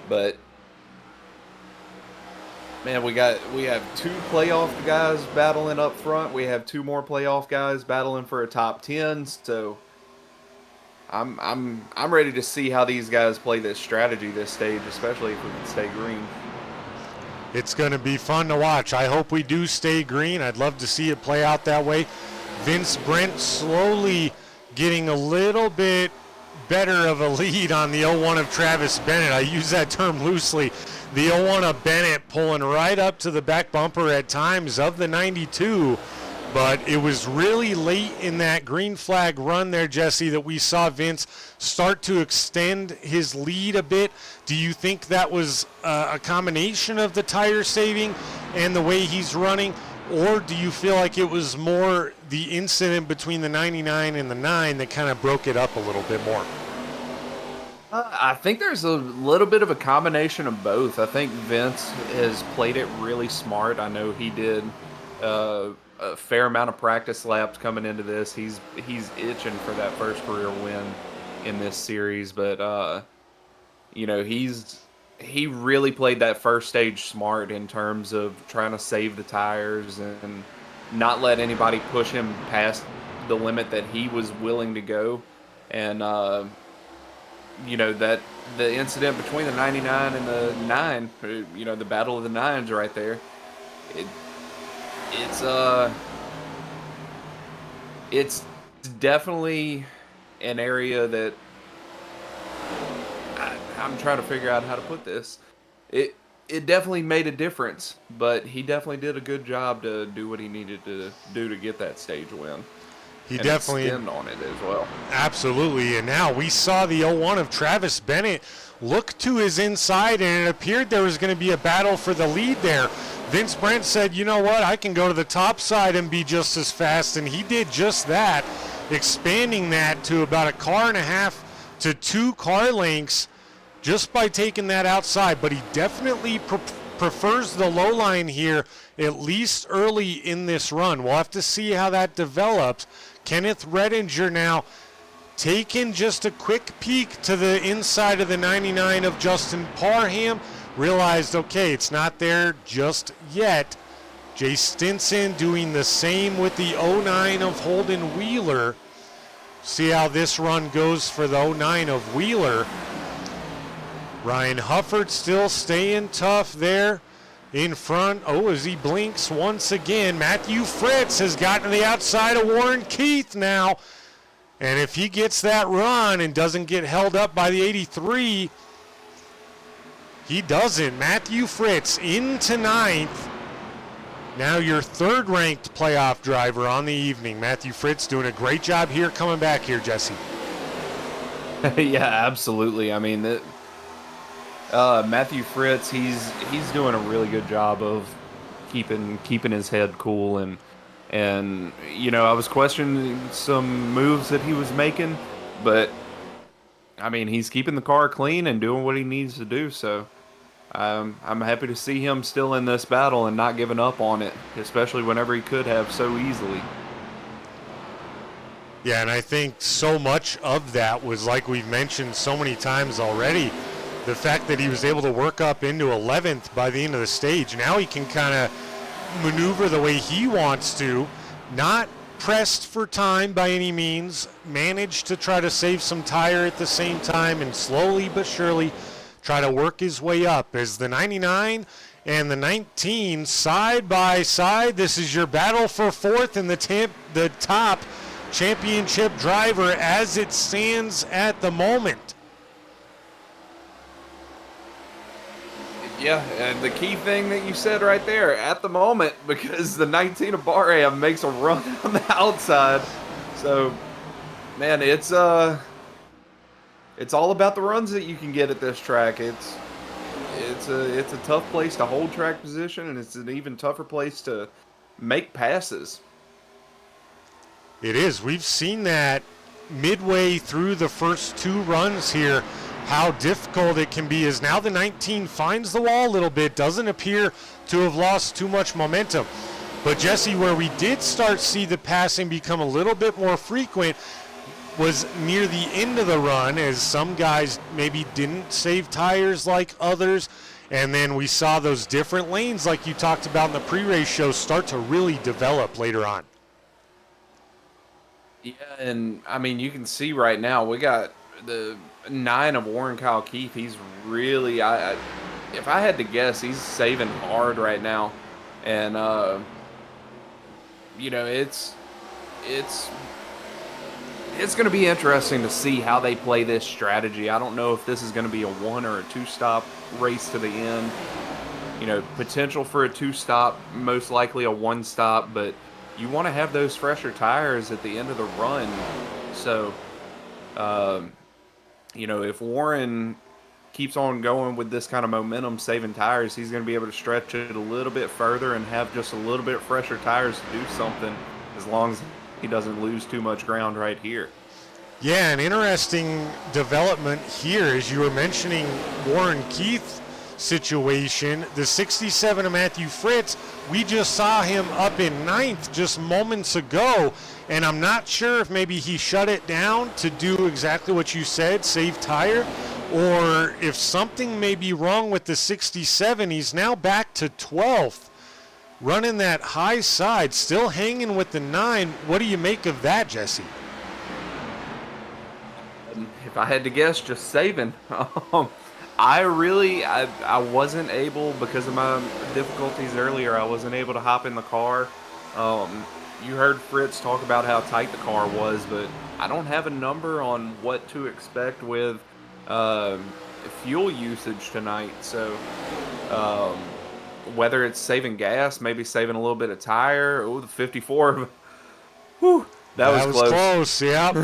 B: But man, we have 2 playoff guys battling up front. We have 2 more playoff guys battling for a top 10. So I'm ready to see how these guys play this strategy this stage, especially if we can stay green.
A: It's going to be fun to watch. I hope we do stay green. I'd love to see it play out that way. Vince Brent slowly getting a little bit better of a lead on the 01 of Travis Bennett. I use that term loosely. The 01 of Bennett pulling right up to the back bumper at times of the 92. But it was really late in that green flag run there, Jesse, that we saw Vince start to extend his lead a bit. Do you think that was a combination of the tire saving and the way he's running? Or do you feel like it was more the incident between the 99 and the 9 that kind of broke it up a little bit more?
B: I think there's a little bit of a combination of both. I think Vince has played it really smart. I know he did a fair amount of practice laps coming into this. He's itching for that first career win in this series, but you know, he's he really played that first stage smart in terms of trying to save the tires and not let anybody push him past the limit that he was willing to go. And, that the incident between the 99 and the 9, the battle of the 9s right there, it's definitely an area that I'm trying to figure out how to put this. It definitely made a difference, but he definitely did a good job to do what he needed to do to get that stage win.
A: He
B: and
A: definitely
B: extend on it as well.
A: Absolutely. And now we saw the 01 of Travis Bennett look to his inside, and it appeared there was going to be a battle for the lead there. Vince Brent said, you know what, I can go to the top side and be just as fast, and he did just that, expanding that to about 1.5 to 2 car lengths just by taking that outside. But he definitely prefers the low line here, at least early in this run. We'll have to see how that develops. Kenneth Redinger now taking just a quick peek to the inside of the 99 of Justin Parham. Realized, okay, it's not there just yet. Jay Stinson doing the same with the 09 of Holden Wheeler. See how this run goes for the 09 of Wheeler. Ryan Hufford still staying tough there in front. Oh, as he blinks once again, Matthew Fritz has gotten to the outside of Warren Keith now. And if he gets that run and doesn't get held up by the 83, he doesn't. Matthew Fritz into 9th. Now your 3rd ranked playoff driver on the evening. Matthew Fritz doing a great job here, coming back here, Jesse.
B: Yeah, absolutely. I mean, Matthew Fritz, he's doing a really good job of keeping his head cool, and I was questioning some moves that he was making, but I mean, he's keeping the car clean and doing what he needs to do. So I'm happy to see him still in this battle and not giving up on it, especially whenever he could have so easily.
A: Yeah, and I think so much of that was, like we've mentioned so many times already, the fact that he was able to work up into 11th by the end of the stage. Now he can kind of maneuver the way he wants to, not pressed for time by any means, managed to try to save some tire at the same time, and slowly but surely try to work his way up as the 99 and the 19 side by side. This is your battle for 4th and the top championship driver as it stands at the moment.
B: Yeah, and the key thing that you said right there, at the moment, because the 19 of Barham makes a run on the outside. So, man, it's all about the runs that you can get at this track. It's a tough place to hold track position, and it's an even tougher place to make passes.
A: It is. We've seen that midway through the first 2 runs here, how difficult it can be, as now the 19 finds the wall a little bit, doesn't appear to have lost too much momentum. But Jesse, where we did start see the passing become a little bit more frequent was near the end of the run, as some guys maybe didn't save tires like others, and then we saw those different lanes like you talked about in the pre-race show start to really develop later on.
B: Yeah, and I mean, you can see right now we got the 9 of Warren Kyle Keith. He's really, if I had to guess, he's saving hard right now, and it's going to be interesting to see how they play this strategy. I don't know if this is going to be a 1 or a 2 stop race to the end. Potential for a 2 stop, most likely a 1 stop, but you want to have those fresher tires at the end of the run. So, if Warren keeps on going with this kind of momentum, saving tires, he's going to be able to stretch it a little bit further and have just a little bit fresher tires to do something, as long as he doesn't lose too much ground right here.
A: Yeah, an interesting development here, as you were mentioning Warren Keith situation, the 67 of Matthew Fritz, we just saw him up in 9th just moments ago, and I'm not sure if maybe he shut it down to do exactly what you said, save tire, or if something may be wrong with the 67, he's now back to 12th, running that high side, still hanging with the 9. What do you make of that, Jesse?
B: If I had to guess, just saving. I wasn't able, because of my difficulties earlier, I wasn't able to hop in the car. You heard Fritz talk about how tight the car was, but I don't have a number on what to expect with fuel usage tonight. So whether it's saving gas, maybe saving a little bit of tire. Oh, the 54. Whew, that was close.
A: Yep.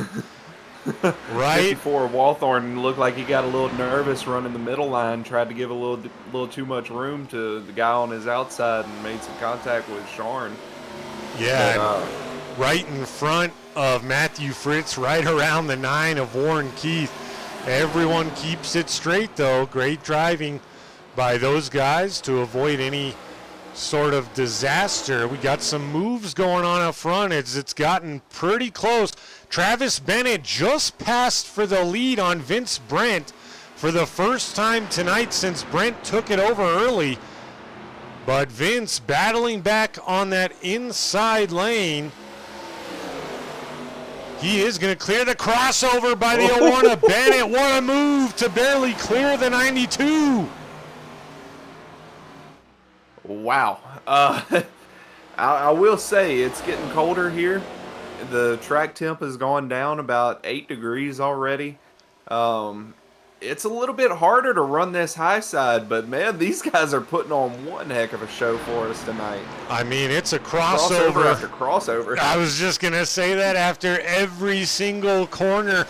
A: Right.
B: 54 Walthorn looked like he got a little nervous running the middle line, tried to give a little too much room to the guy on his outside and made some contact with Sharn.
A: Yeah,
B: But,
A: right in front of Matthew Fritz, right around the 9 of Warren Keith. Everyone keeps it straight, though. Great driving by those guys to avoid any sort of disaster. We got some moves going on up front. It's gotten pretty close. Travis Bennett just passed for the lead on Vince Brent for the first time tonight since Brent took it over early. But Vince battling back on that inside lane. He is going to clear the crossover by the 01 of Bennett. What a move to barely clear the 92.
B: Wow. I will say it's getting colder here. The track temp has gone down about 8 degrees already. It's a little bit harder to run this high side, but man, these guys are putting on one heck of a show for us tonight.
A: I mean, it's a crossover
B: after crossover.
A: I was just going to say that after every single corner,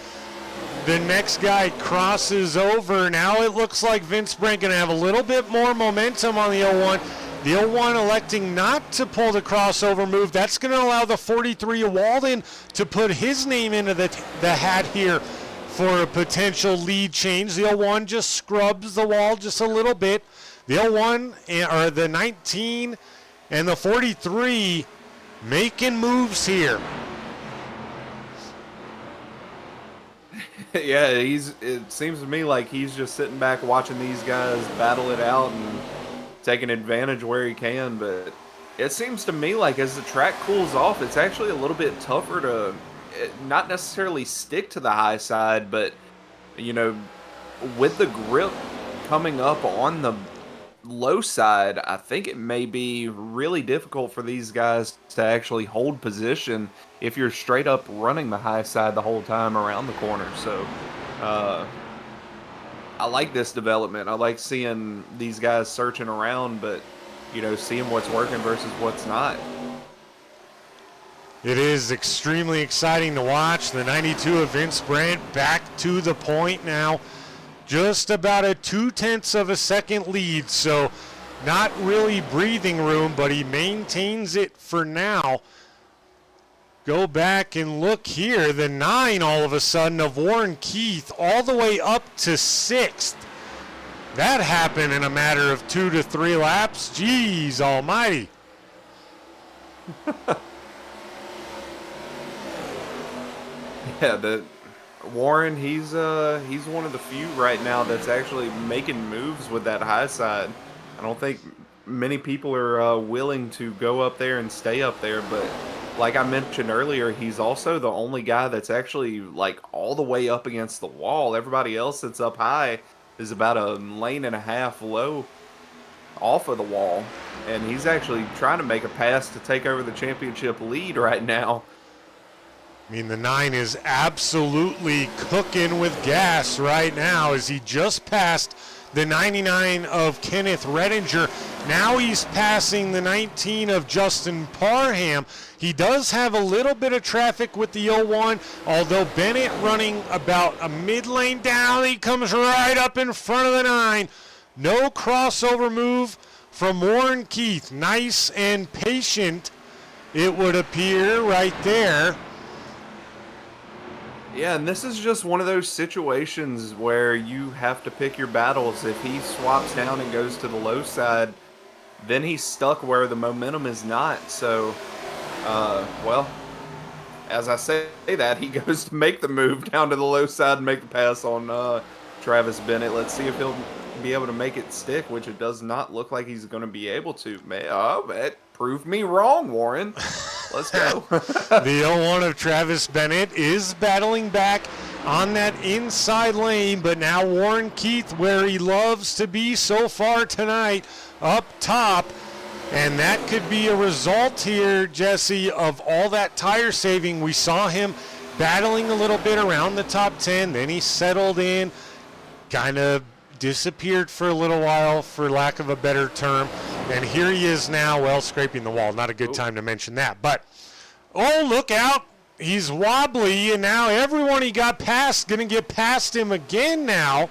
A: the next guy crosses over. Now it looks like Vince Brent going to have a little bit more momentum on the 01. The 01 electing not to pull the crossover move. That's going to allow the 43 Walden to put his name into the hat here for a potential lead change. The 01 just scrubs the wall just a little bit. The 01 or the 19 and the 43 making moves here.
B: Yeah, it seems to me like he's just sitting back watching these guys battle it out and taking advantage where he can, but it seems to me like as the track cools off, it's actually a little bit tougher to not necessarily stick to the high side, but, you know, with the grip coming up on the low side, I think it may be really difficult for these guys to actually hold position if you're straight up running the high side the whole time around the corner. So, I like this development. I like seeing these guys searching around, but, you know, seeing what's working versus what's not.
A: It is extremely exciting to watch. The 92 of Vince Brant back to the point now. Just about a 0.2 of a second lead, so not really breathing room, but he maintains it for now. Go back and look here. The 9 all of a sudden of Warren Keith all the way up to 6th. That happened in a matter of 2 to 3 laps. Jeez almighty.
B: Yeah, Warren, he's one of the few right now that's actually making moves with that high side. I don't think many people are willing to go up there and stay up there, but like I mentioned earlier, he's also the only guy that's actually like all the way up against the wall. Everybody else that's up high is about a lane and a half low off of the wall, and he's actually trying to make a pass to take over the championship lead right now.
A: I mean, the 9 is absolutely cooking with gas right now as he just passed the 99 of Kenneth Redinger. Now he's passing the 19 of Justin Parham. He does have a little bit of traffic with the 01, although Bennett running about a mid-lane down. He comes right up in front of the 9. No crossover move from Warren Keith. Nice and patient, it would appear, right there.
B: Yeah, and this is just one of those situations where you have to pick your battles. If he swaps down and goes to the low side, then he's stuck where the momentum is not. So, well, as I say that, he goes to make the move down to the low side and make the pass on Travis Bennett. Let's see if he'll be able to make it stick, which it does not look like he's going to be able to. That proved me wrong, Warren. Let's go.
A: The 0-1 of Travis Bennett is battling back on that inside lane, but now Warren Keith, where he loves to be so far tonight, up top. And that could be a result here, Jesse, of all that tire saving. We saw him battling a little bit around the top 10. Then he settled in, kind of disappeared for a little while, for lack of a better term. And here he is now, well, scraping the wall. Not a good time to mention that. But, oh, look out. He's wobbly, and now everyone he got past going to get past him again now.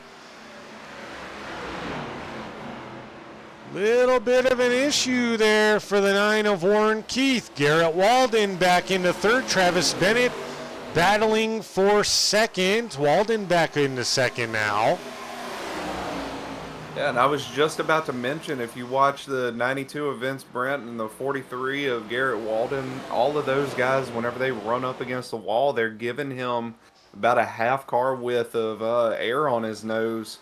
A: Little bit of an issue there for the 9 of Warren Keith. Garrett Walden back into third. Travis Bennett battling for second. Walden back into second now.
B: Yeah, and I was just about to mention, if you watch the 92 of Vince Brent and the 43 of Garrett Walden, all of those guys, whenever they run up against the wall, they're giving him about a half car width of air on his nose.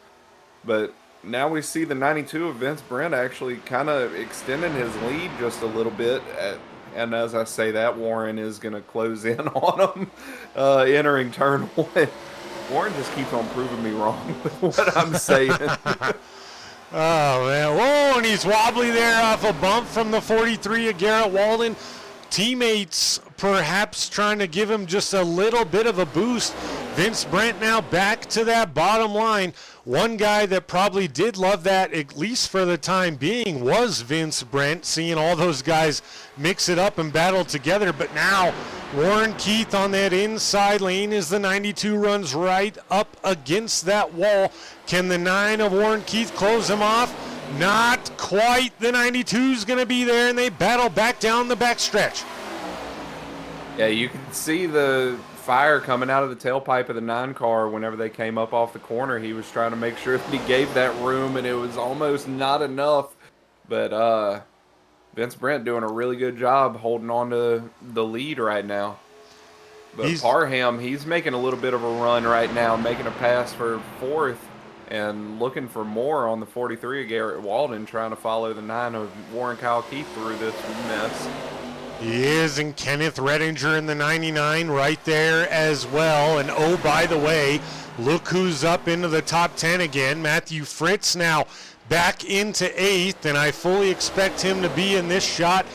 B: But now we see the 92 of Vince Brent actually kind of extending his lead just a little bit. And as I say that, Warren is going to close in on him entering turn 1. Warren just keeps on proving me wrong with what I'm saying.
A: Oh, man. Whoa, and he's wobbly there off a bump from the 43 of Garrett Walden. Teammates perhaps trying to give him just a little bit of a boost. Vince Brent now back to that bottom line. One guy that probably did love that, at least for the time being, was Vince Brent, seeing all those guys mix it up and battle together. But now Warren Keith on that inside lane as the 92 runs right up against that wall. Can the 9 of Warren Keith close him off? Not quite. The 92's going to be there, and they battle back down the backstretch.
B: Yeah, you can see the fire coming out of the tailpipe of the 9 car whenever they came up off the corner. He was trying to make sure that he gave that room, and it was almost not enough. But Vince Brent doing a really good job holding on to the lead right now. But Parham, he's making a little bit of a run right now, making a pass for 4th and looking for more on the 43 of Garrett Walden, trying to follow the 9 of Warren Kyle Keith through this mess.
A: He is, and Kenneth Redinger in the 99 right there as well. And oh, by the way, look who's up into the top 10 again. Matthew Fritz now back into 8th, and I fully expect him to be in this shot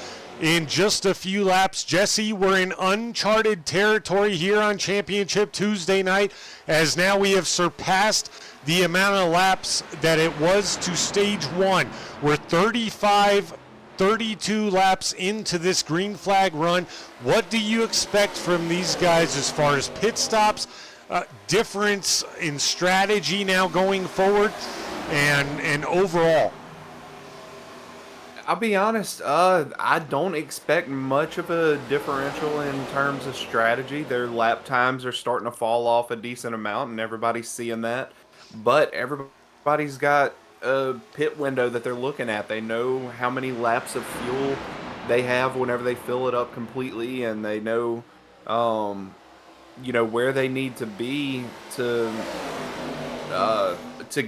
A: in just a few laps. Jesse, we're in uncharted territory here on Championship Tuesday night, as now we have surpassed the amount of laps that it was to stage 1. We're 32 laps into this green flag run. What do you expect from these guys as far as pit stops, difference in strategy now going forward, and overall?
B: I'll be honest, I don't expect much of a differential in terms of strategy. Their lap times are starting to fall off a decent amount, and everybody's seeing that. But everybody's got a pit window that they're looking at. They know how many laps of fuel they have whenever they fill it up completely, and they know, where they need to be to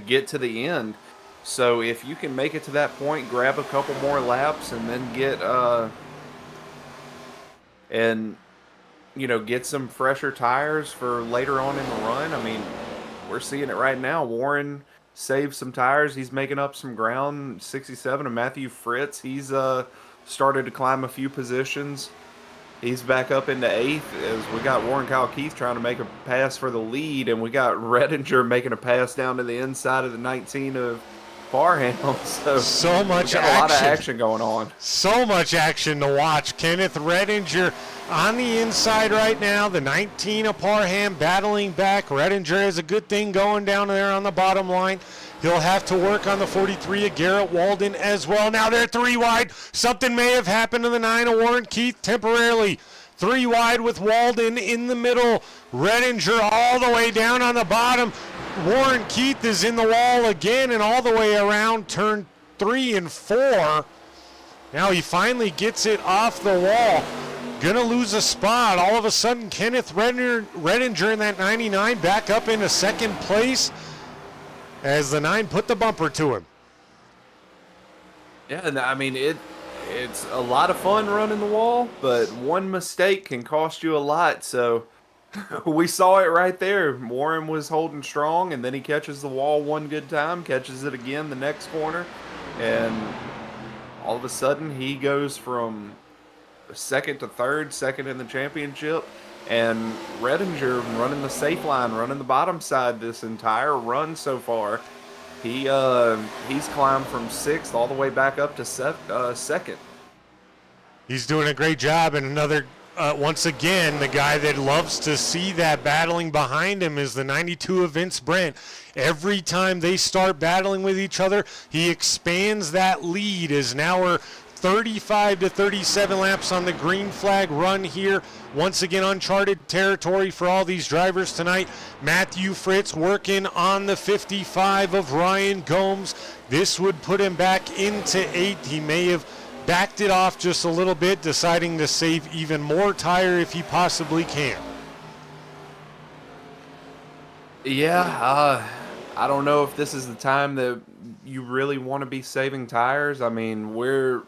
B: get to the end. So if you can make it to that point, grab a couple more laps, and then get some fresher tires for later on in the run. I mean, we're seeing it right now. Warren saved some tires. He's making up some ground. 67 of Matthew Fritz. He's started to climb a few positions. He's back up into 8th as we got Warren Kyle Keith trying to make a pass for the lead, and we got Redinger making a pass down to the inside of the 19 of Parham. So
A: much
B: action. A lot of action going on.
A: So much action to watch. Kenneth Redinger on the inside right now. The 19 of Parham battling back. Redinger has a good thing going down there on the bottom line. He'll have to work on the 43 of Garrett Walden as well. Now they're 3 wide. Something may have happened to the 9 of Warren Keith temporarily. 3 wide with Walden in the middle. Redinger all the way down on the bottom. Warren Keith is in the wall again and all the way around turn 3 and 4. Now he finally gets it off the wall. Gonna lose a spot. All of a sudden, Kenneth Redinger in that 99 back up into second place. as the 9 put the bumper to him.
B: Yeah, and I mean it's a lot of fun running the wall, but one mistake can cost you a lot. So we saw it right there. Warren was holding strong, and then he catches the wall one good time, catches it again the next corner, and all of a sudden he goes from second to third, second in the championship. And Redinger running the safe line, running the bottom side this entire run so far. He's climbed from 6th all the way back up to 2nd.
A: He's doing a great job, and another, once again, the guy that loves to see that battling behind him is the 92 of Vince Brent. Every time they start battling with each other, he expands that lead as now we're 35 to 37 laps on the green flag run here. Once again, uncharted territory for all these drivers tonight. Matthew Fritz working on the 55 of Ryan Gomes. This would put him back into 8th. He may have backed it off just a little bit, deciding to save even more tire if he possibly can.
B: Yeah, I don't know if this is the time that you really want to be saving tires. I mean, we're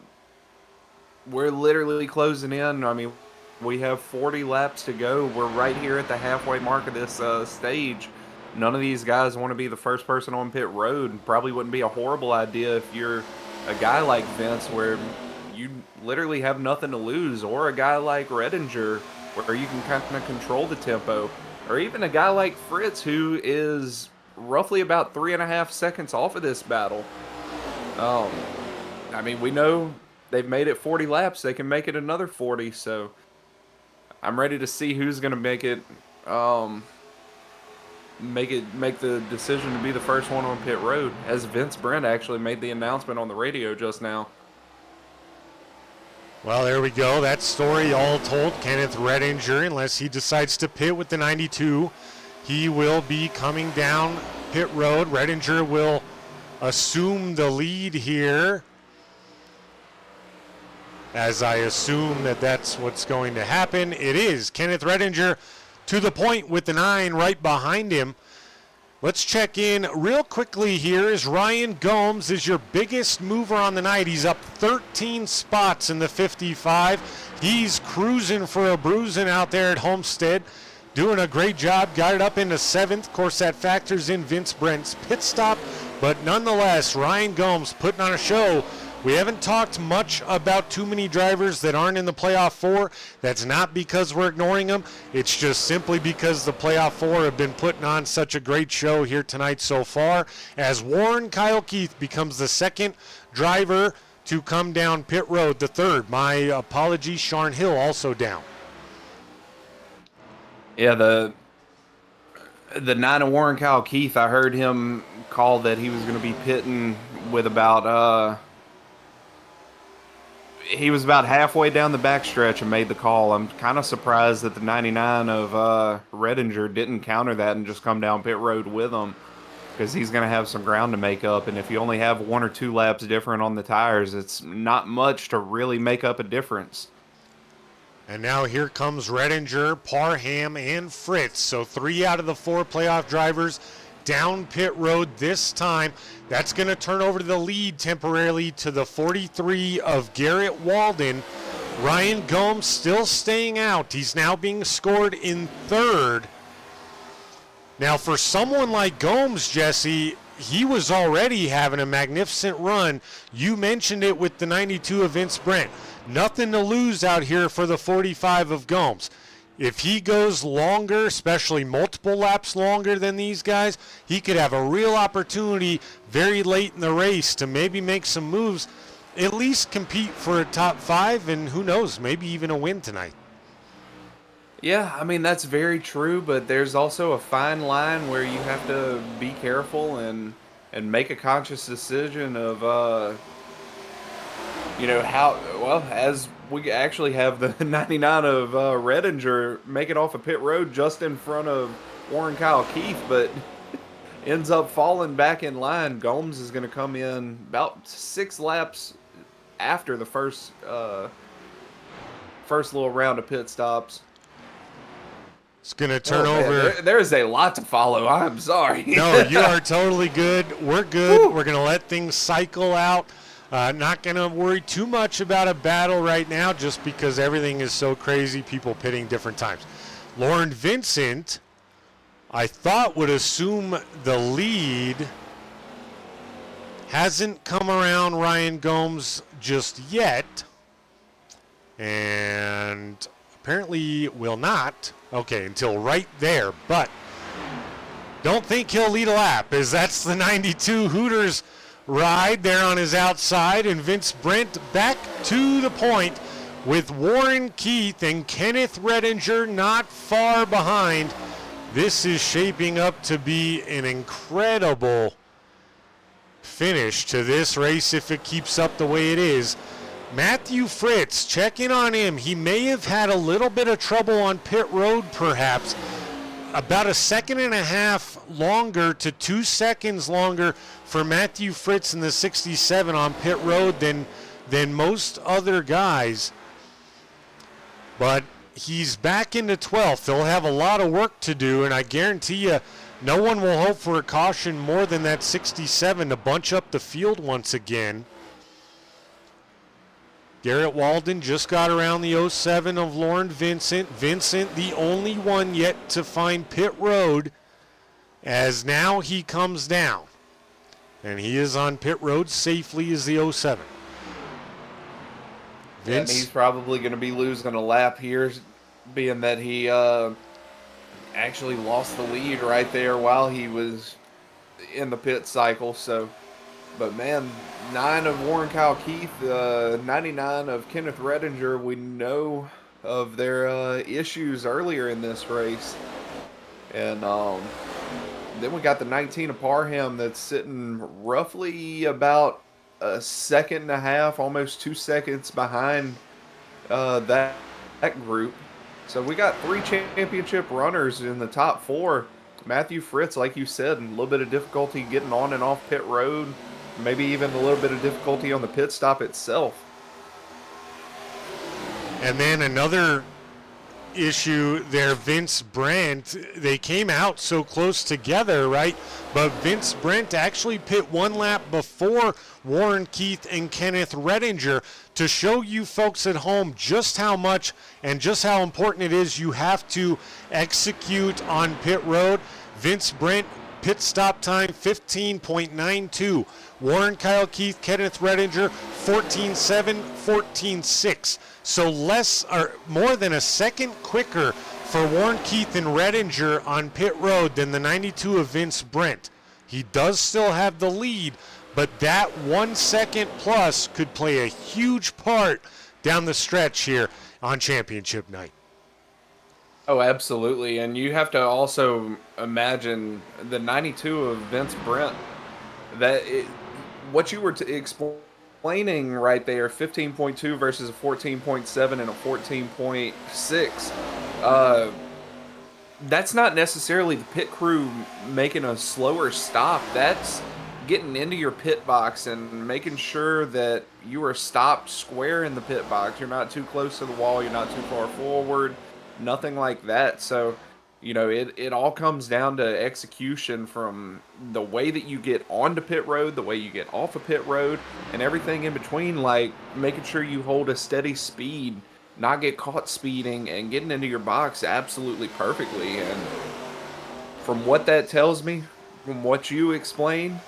B: literally closing in. I mean, we have 40 laps to go. We're right here at the halfway mark of this stage. None of these guys want to be the first person on pit road. Probably wouldn't be a horrible idea if you're a guy like Vince, where you literally have nothing to lose, or a guy like Redinger, where you can kind of control the tempo, or even a guy like Fritz, who is roughly about 3.5 seconds off of this battle. I mean, we know they've made it 40 laps. They can make it another 40, so I'm ready to see who's going to make it, make the decision to be the first one on pit road, as Vince Brent actually made the announcement on the radio just now.
A: Well, there we go. That story all told. Kenneth Redinger, unless he decides to pit with the 92, he will be coming down pit road. Redinger will assume the lead here, as I assume that that's what's going to happen. It is Kenneth Redinger to the point with the 9 right behind him. Let's check in real quickly here as Ryan Gomes is your biggest mover on the night. He's up 13 spots in the 55. He's cruising for a bruising out there at Homestead. Doing a great job. Got it up into 7th. Of course, that factors in Vince Brent's pit stop. But nonetheless, Ryan Gomes putting on a show. We haven't talked much about too many drivers that aren't in the playoff 4. That's not because we're ignoring them. It's just simply because the playoff 4 have been putting on such a great show here tonight so far, as Warren Kyle Keith becomes the 2nd driver to come down pit road. The 3rd, my apologies, Sharn Hill also down.
B: Yeah, the 9 of Warren Kyle Keith, I heard him call that he was going to be pitting with about he was about halfway down the backstretch and made the call. I'm kind of surprised that the 99 of Redinger didn't counter that and just come down pit road with him, because he's going to have some ground to make up. And if you only have 1 or 2 laps different on the tires, it's not much to really make up a difference.
A: And now here comes Redinger, Parham, and Fritz. So 3 out of the 4 playoff drivers down pit road this time. That's going to turn over the lead temporarily to the 43 of Garrett Walden. Ryan Gomes still staying out. He's now being scored in 3rd. Now, for someone like Gomes, Jesse, he was already having a magnificent run. You mentioned it with the 92 of Vince Brent. Nothing to lose out here for the 45 of Gomes. If he goes longer, especially multiple laps longer than these guys, he could have a real opportunity very late in the race to maybe make some moves, at least compete for a top 5, and who knows, maybe even a win tonight.
B: Yeah, I mean, that's very true, but there's also a fine line where you have to be careful and make a conscious decision of, how, well, as we actually have the 99 of Redinger make it off a pit road just in front of Warren Kyle Keith, but ends up falling back in line. Gomes is going to come in about 6 laps after the first little round of pit stops.
A: It's going to turn
B: Oh, man,
A: over.
B: there is a lot to follow. I'm sorry.
A: No, you are totally good. We're good.
B: Woo.
A: We're going to let things cycle out. Not going to worry too much about a battle right now just because everything is so crazy, people pitting different times. Lauren Vincent, I thought, would assume the lead. Hasn't come around Ryan Gomes just yet. And apparently will not. Okay, until right there. But don't think he'll lead a lap, as that's the 92 Hooters ride there on his outside. And Vince Brent back to the point with Warren Keith and Kenneth Redinger not far behind. This is shaping up to be an incredible finish to this race if it keeps up the way it is. Matthew Fritz, check in on him. He may have had a little bit of trouble on pit road perhaps. About a second and a half longer to 2 seconds longer for Matthew Fritz in the 67 on pit road than most other guys. But he's back into 12th. They'll have a lot of work to do, and I guarantee you no one will hope for a caution more than that 67 to bunch up the field once again. Garrett Walden just got around the 07 of Lauren Vincent. Vincent, the only one yet to find pit road, as now he comes down. And he is on pit road safely as the 07.
B: And he's probably going to be losing a lap here, being that he actually lost the lead right there while he was in the pit cycle. So, but man, 9 of Warren Kyle Keith, 99 of Kenneth Redinger. We know of their issues earlier in this race. And then we got the 19 of Parham that's sitting roughly about a second and a half, almost 2 seconds behind that group. So we got 3 championship runners in the top 4. Matthew Fritz, like you said, a little bit of difficulty getting on and off pit road. Maybe even a little bit of difficulty on the pit stop itself.
A: And then another issue there, Vince Brent. They came out so close together, right? But Vince Brent actually pit 1 lap before Warren Keith and Kenneth Redinger to show you folks at home just how much and just how important it is you have to execute on pit road. Vince Brent pit stop time 15.92. Warren Kyle Keith, Kenneth Redinger 14.7, 14.6. So less or more than a second quicker for Warren Keith and Redinger on pit road than the 92 of Vince Brent. He does still have the lead, but that 1 second plus could play a huge part down the stretch here on championship night.
B: Oh, absolutely. And you have to also imagine the 92 of Vince Brent. What you were explaining right there, 15.2 versus a 14.7 and a 14.6. That's not necessarily the pit crew making a slower stop. That's getting into your pit box and making sure that you are stopped square in the pit box. You're not too close to the wall. You're not too far forward. Nothing like that. So, you know, it all comes down to execution from the way that you get onto pit road, the way you get off of pit road, and everything in between, like making sure you hold a steady speed, not get caught speeding, and getting into your box absolutely perfectly. And from what that tells me, from what you explained,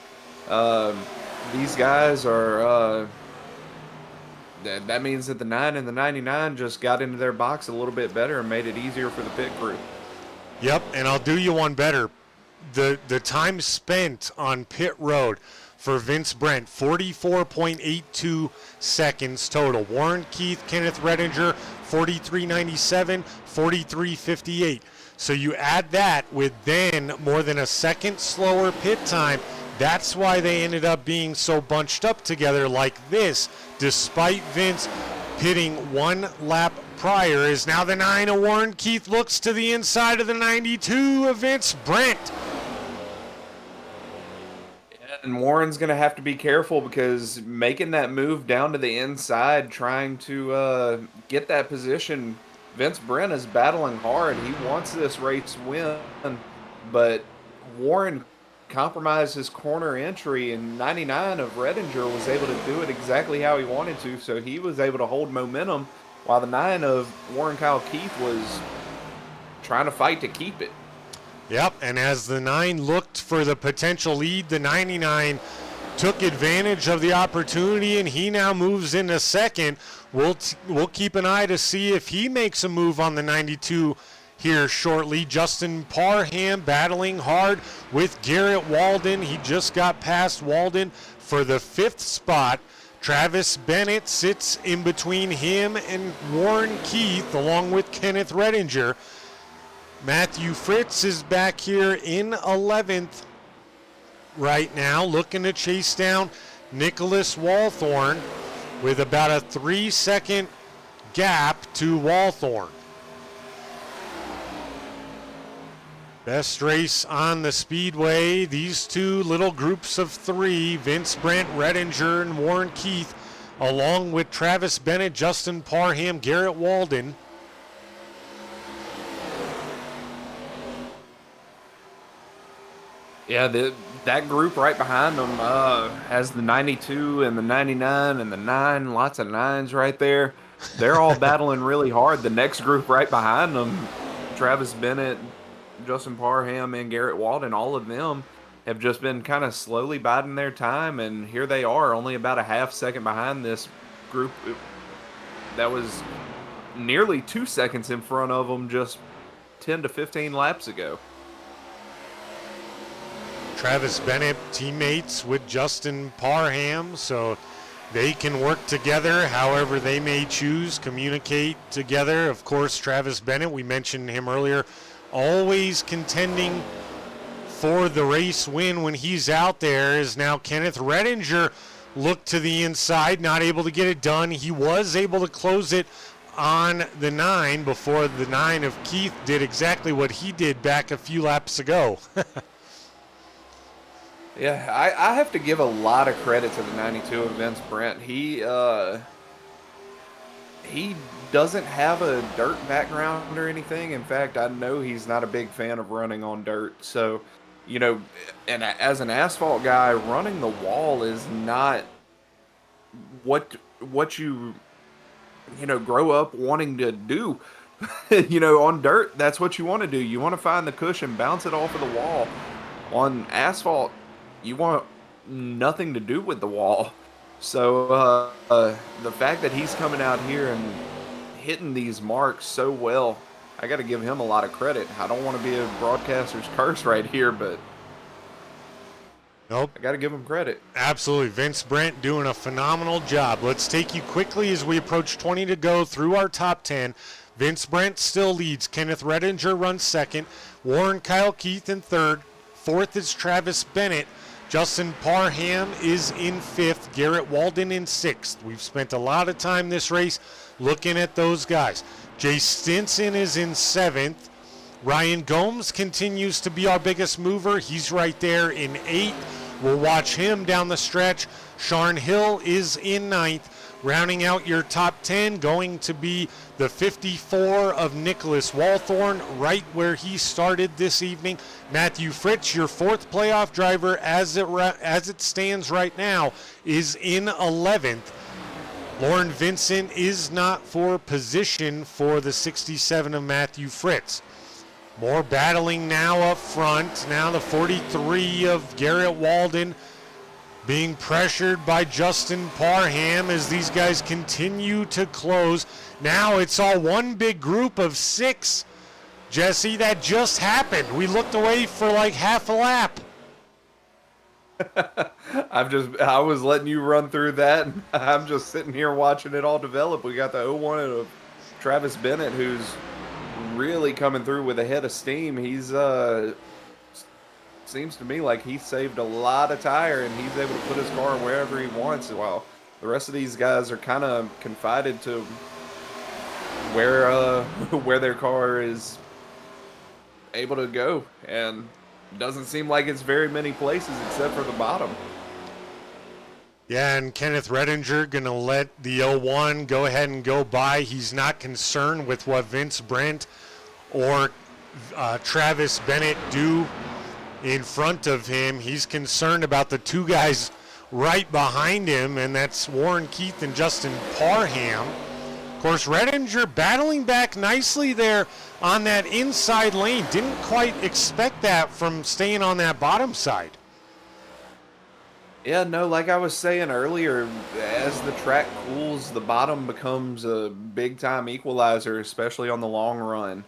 B: these guys are... that means that the 9 and the 99 just got into their box a little bit better and made it easier for the pit crew.
A: Yep, and I'll do you one better. The time spent on pit road for Vince Brent, 44.82 seconds total. Warren Keith, Kenneth Redinger, 43.97, 43.58. So you add that with then more than a second slower pit time. That's why they ended up being so bunched up together like this, despite Vince pitting 1 lap prior. Is now the 9 of Warren Keith looks to the inside of the 92 of Vince Brent.
B: And Warren's going to have to be careful because making that move down to the inside, trying to get that position, Vince Brent is battling hard. He wants this race win, but Warren compromised his corner entry, and 99 of Redinger was able to do it exactly how he wanted to, so he was able to hold momentum while the 9 of Warren Kyle Keith was trying to fight to keep it.
A: Yep, and as the 9 looked for the potential lead, the 99 took advantage of the opportunity, and he now moves into second. We'll keep an eye to see if he makes a move on the 92 here shortly. Justin Parham battling hard with Garrett Walden. He just got past Walden for the 5th spot. Travis Bennett sits in between him and Warren Keith, along with Kenneth Redinger. Matthew Fritz is back here in 11th right now, looking to chase down Nicholas Walthorn with about a 3-second gap to Walthorn. Best race on the Speedway. These two little groups of 3, Vince Brent, Redinger, and Warren Keith, along with Travis Bennett, Justin Parham, Garrett Walden.
B: Yeah, that group right behind them has the 92 and the 99 and the 9, lots of 9s right there. They're all battling really hard. The next group right behind them, Travis Bennett, Justin Parham, and Garrett Walden, all of them have just been kind of slowly biding their time, and here they are, only about a half second behind this group that was nearly 2 seconds in front of them just 10 to 15 laps ago.
A: Travis Bennett teammates with Justin Parham, so they can work together however they may choose, communicate together. Of course, Travis Bennett, we mentioned him earlier, always contending for the race win when he's out there. Is now Kenneth Redinger looked to the inside, not able to get it done. He was able to close it on the 9 before the 9 of Keith did exactly what he did back a few laps ago.
B: Yeah, I have to give a lot of credit to the 92 of Vince Brent. He doesn't have a dirt background or anything. In fact, I know he's not a big fan of running on dirt. So, you know, and as an asphalt guy, running the wall is not what you grow up wanting to do. On dirt, that's what you want to do. You want to find the cushion, bounce it off of the wall. On asphalt, you want nothing to do with the wall. So the fact that he's coming out here and hitting these marks so well, I got to give him a lot of credit. I don't want to be a broadcaster's curse right here, but
A: nope,
B: I got to give him credit.
A: Absolutely. Vince Brent doing a phenomenal job. Let's take you quickly as we approach 20 to go through our top 10. Vince Brent still leads. Kenneth Redinger runs second. Warren Kyle Keith in third. Fourth is Travis Bennett. Justin Parham is in 5th. Garrett Walden in 6th. We've spent a lot of time this race looking at those guys. Jay Stinson is in 7th. Ryan Gomes continues to be our biggest mover. He's right there in 8th. We'll watch him down the stretch. Sharn Hill is in 9th. Rounding out your top 10, going to be the 54 of Nicholas Walthorn, right where he started this evening. Matthew Fritz, your 4th playoff driver as it stands right now, is in 11th. Lauren Vincent is not for position for the 67 of Matthew Fritz. More battling now up front. Now the 43 of Garrett Walden being pressured by Justin Parham as these guys continue to close. Now it's all one big group of 6. Jesse, that just happened. We looked away for like half a lap.
B: I was letting you run through that. I'm just sitting here watching it all develop. We got the 01 of Travis Bennett, who's really coming through with a head of steam. He's seems to me like he saved a lot of tire, and he's able to put his car wherever he wants, while the rest of these guys are kind of confided to where their car is able to go, and it doesn't seem like it's very many places except for the bottom.
A: Yeah, and Kenneth Redinger going to let the 01 go ahead and go by. He's not concerned with what Vince Brent or Travis Bennett do in front of him. He's concerned about the two guys right behind him, and that's Warren Keith and Justin Parham. Of course, Redinger battling back nicely there on that inside lane. Didn't quite expect that from staying on that bottom side.
B: Yeah, no, like I was saying earlier, as the track cools, the bottom becomes a big-time equalizer, especially on the long run.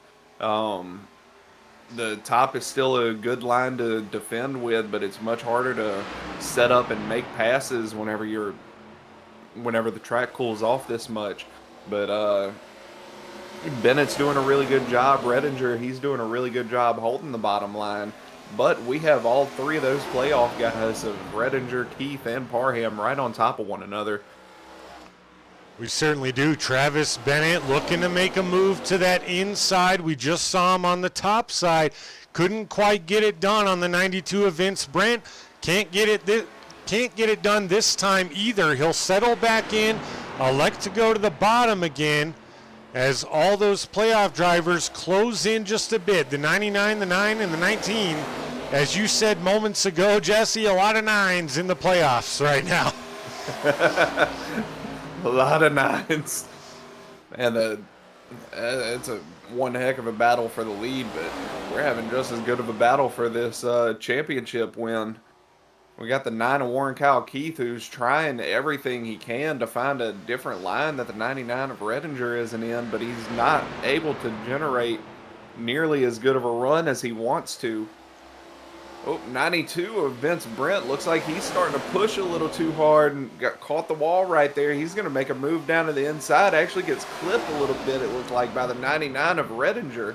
B: The top is still a good line to defend with, but it's much harder to set up and make passes whenever the track cools off this much. But Bennett's doing a really good job. Redinger, he's doing a really good job holding the bottom line. But we have all three of those playoff guys of Redinger, Keith, and Parham right on top of one another.
A: We certainly do. Travis Bennett looking to make a move to that inside. We just saw him on the top side. Couldn't quite get it done on the 92 of Vince Brent. Can't get it done this time either. He'll settle back in, elect to go to the bottom again as all those playoff drivers close in just a bit. The 99, the 9, and the 19. As you said moments ago, Jesse, a lot of 9s in the playoffs right now.
B: A lot of 9s. And it's one heck of a battle for the lead, but we're having just as good of a battle for this championship win. We got the 9 of Warren Kyle Keith, who's trying everything he can to find a different line that the 99 of Redinger isn't in, but he's not able to generate nearly as good of a run as he wants to. Oh, 92 of Vince Brent looks like he's starting to push a little too hard and got caught the wall right there. He's going to make a move down to the inside. Actually gets clipped a little bit, it looked like, by the 99 of Redinger.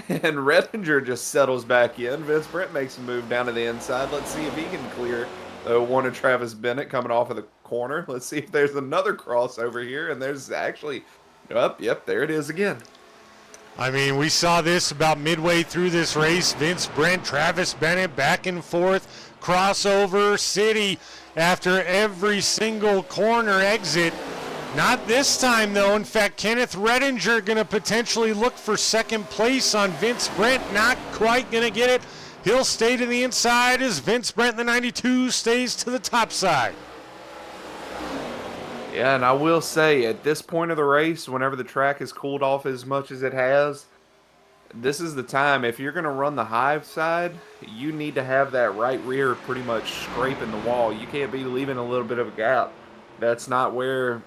B: And Redinger just settles back in. Vince Brent makes a move down to the inside. Let's see if he can clear one of Travis Bennett coming off of the corner. Let's see if there's another crossover here. And there's actually, yep, there it is again.
A: I mean, we saw this about midway through this race. Vince Brent, Travis Bennett, back and forth, crossover city after every single corner exit. Not this time, though. In fact, Kenneth Redinger going to potentially look for second place on Vince Brent. Not quite going to get it. He'll stay to the inside as Vince Brent, the 92, stays to the top side.
B: Yeah, and I will say, at this point of the race, whenever the track has cooled off as much as it has, this is the time. If you're going to run the high side, you need to have that right rear pretty much scraping the wall. You can't be leaving a little bit of a gap. That's not where...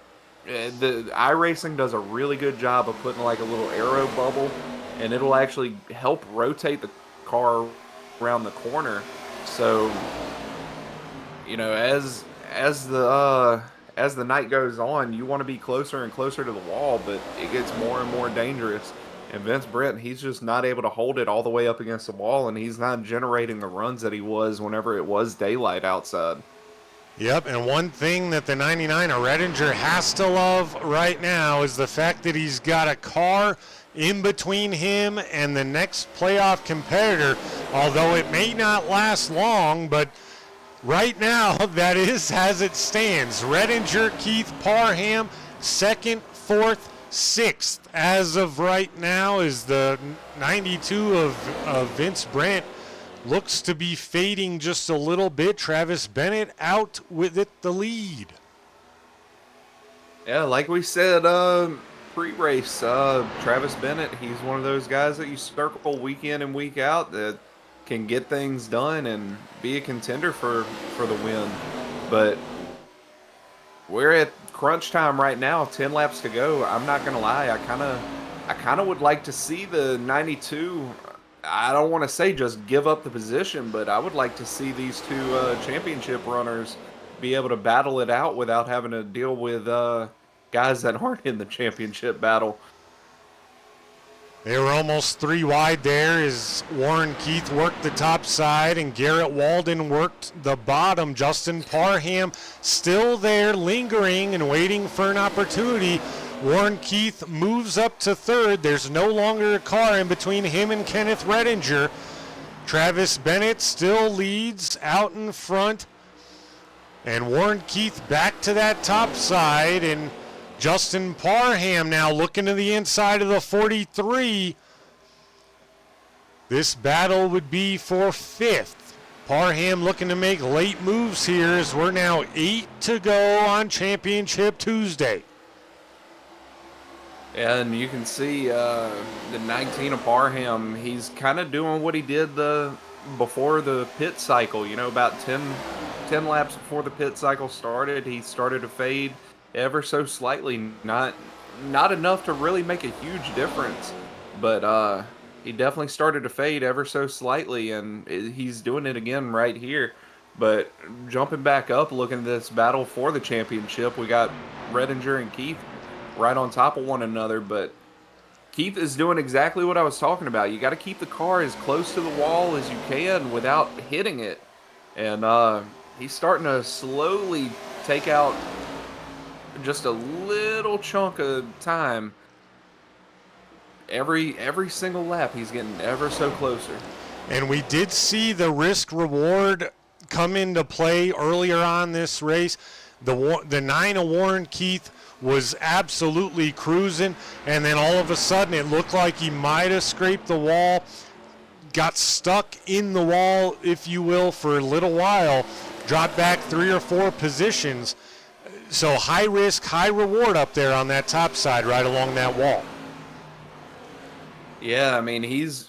B: The iRacing does a really good job of putting like a little aero bubble, and it'll actually help rotate the car around the corner. So, you know, as the night goes on, you want to be closer and closer to the wall, but it gets more and more dangerous. And Vince Brent, he's just not able to hold it all the way up against the wall, and he's not generating the runs that he was whenever it was daylight outside.
A: Yep, and one thing that the 99 of Redinger has to love right now is the fact that he's got a car in between him and the next playoff competitor, although it may not last long, but right now that is as it stands. Redinger, Keith, Parham, second, fourth, sixth. As of right now is the 92 of Vince Brent. Looks to be fading just a little bit. Travis Bennett out with it, the lead.
B: Yeah, like we said pre-race, Travis Bennett, he's one of those guys that you circle week in and week out that can get things done and be a contender for the win. But we're at crunch time right now, 10 laps to go. I'm not going to lie, I kind of would like to see the 92... I don't want to say just give up the position, but I would like to see these two championship runners be able to battle it out without having to deal with guys that aren't in the championship battle.
A: They were almost 3 wide there as Warren Keith worked the top side and Garrett Walden worked the bottom. Justin Parham still there lingering and waiting for an opportunity. Warren Keith moves up to third. There's no longer a car in between him and Kenneth Redinger. Travis Bennett still leads out in front. And Warren Keith back to that top side, and Justin Parham now looking to the inside of the 43. This battle would be for 5th. Parham looking to make late moves here as we're now 8 to go on Championship Tuesday.
B: And you can see the 19 of Parham, he's kind of doing what he did before the pit cycle, about 10 laps before the pit cycle started. He started to fade ever so slightly, not enough to really make a huge difference, but he definitely started to fade ever so slightly, and he's doing it again right here. But jumping back up, looking at this battle for the championship, we got Redinger and Keith right on top of one another, but Keith is doing exactly what I was talking about. You got to keep the car as close to the wall as you can without hitting it, and he's starting to slowly take out just a little chunk of time. Every single lap, he's getting ever so closer.
A: And we did see the risk reward come into play earlier on this race. The 9 of Warren Keith was absolutely cruising, and then all of a sudden it looked like he might have scraped the wall, got stuck in the wall, if you will, for a little while, dropped back 3 or 4 positions. So high risk, high reward up there on that top side right along that wall.
B: Yeah, I mean, he's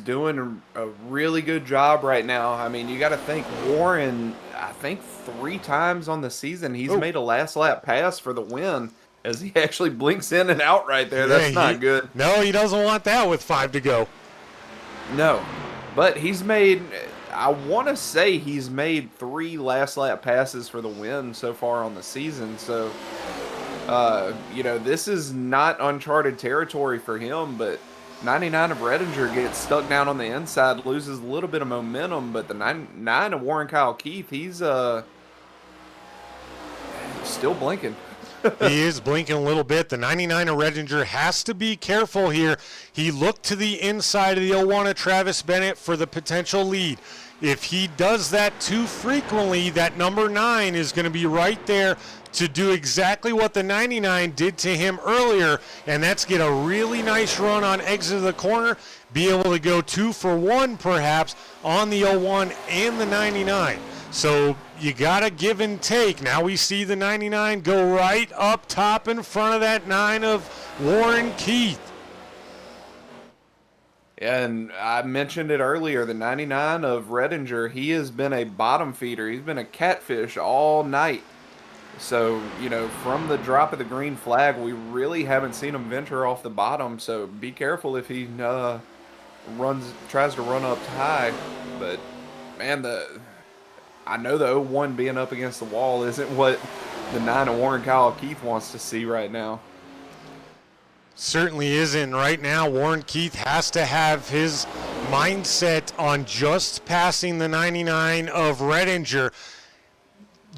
B: doing a really good job right now. I mean, you got to think Warren, I think 3 times on the season, he's made a last lap pass for the win as he actually blinks in and out right there. That's not good.
A: No, he doesn't want that with 5 to go.
B: No, but he's made, I want to say he's made 3 last lap passes for the win so far on the season. So, this is not uncharted territory for him, but 99 of Redinger gets stuck down on the inside, loses a little bit of momentum, but the 9 of Warren Kyle Keith, he's still blinking.
A: He is blinking a little bit. The 99 of Redinger has to be careful here. He looked to the inside of the 01 of Travis Bennett for the potential lead. If he does that too frequently, that number 9 is going to be right there to do exactly what the 99 did to him earlier, and that's get a really nice run on exit of the corner, be able to go 2 for 1 perhaps on the 01 and the 99. So you got to give and take. Now we see the 99 go right up top in front of that 9 of Warren Keith.
B: And I mentioned it earlier, the 99 of Redinger, he has been a bottom feeder. He's been a catfish all night. So, from the drop of the green flag, we really haven't seen him venture off the bottom. So be careful if he tries to run up high. But, man, I know the 01 being up against the wall isn't what the 9 of Warren Kyle Keith wants to see right now.
A: Certainly isn't. Right now, Warren Keith has to have his mindset on just passing the 99 of Redinger.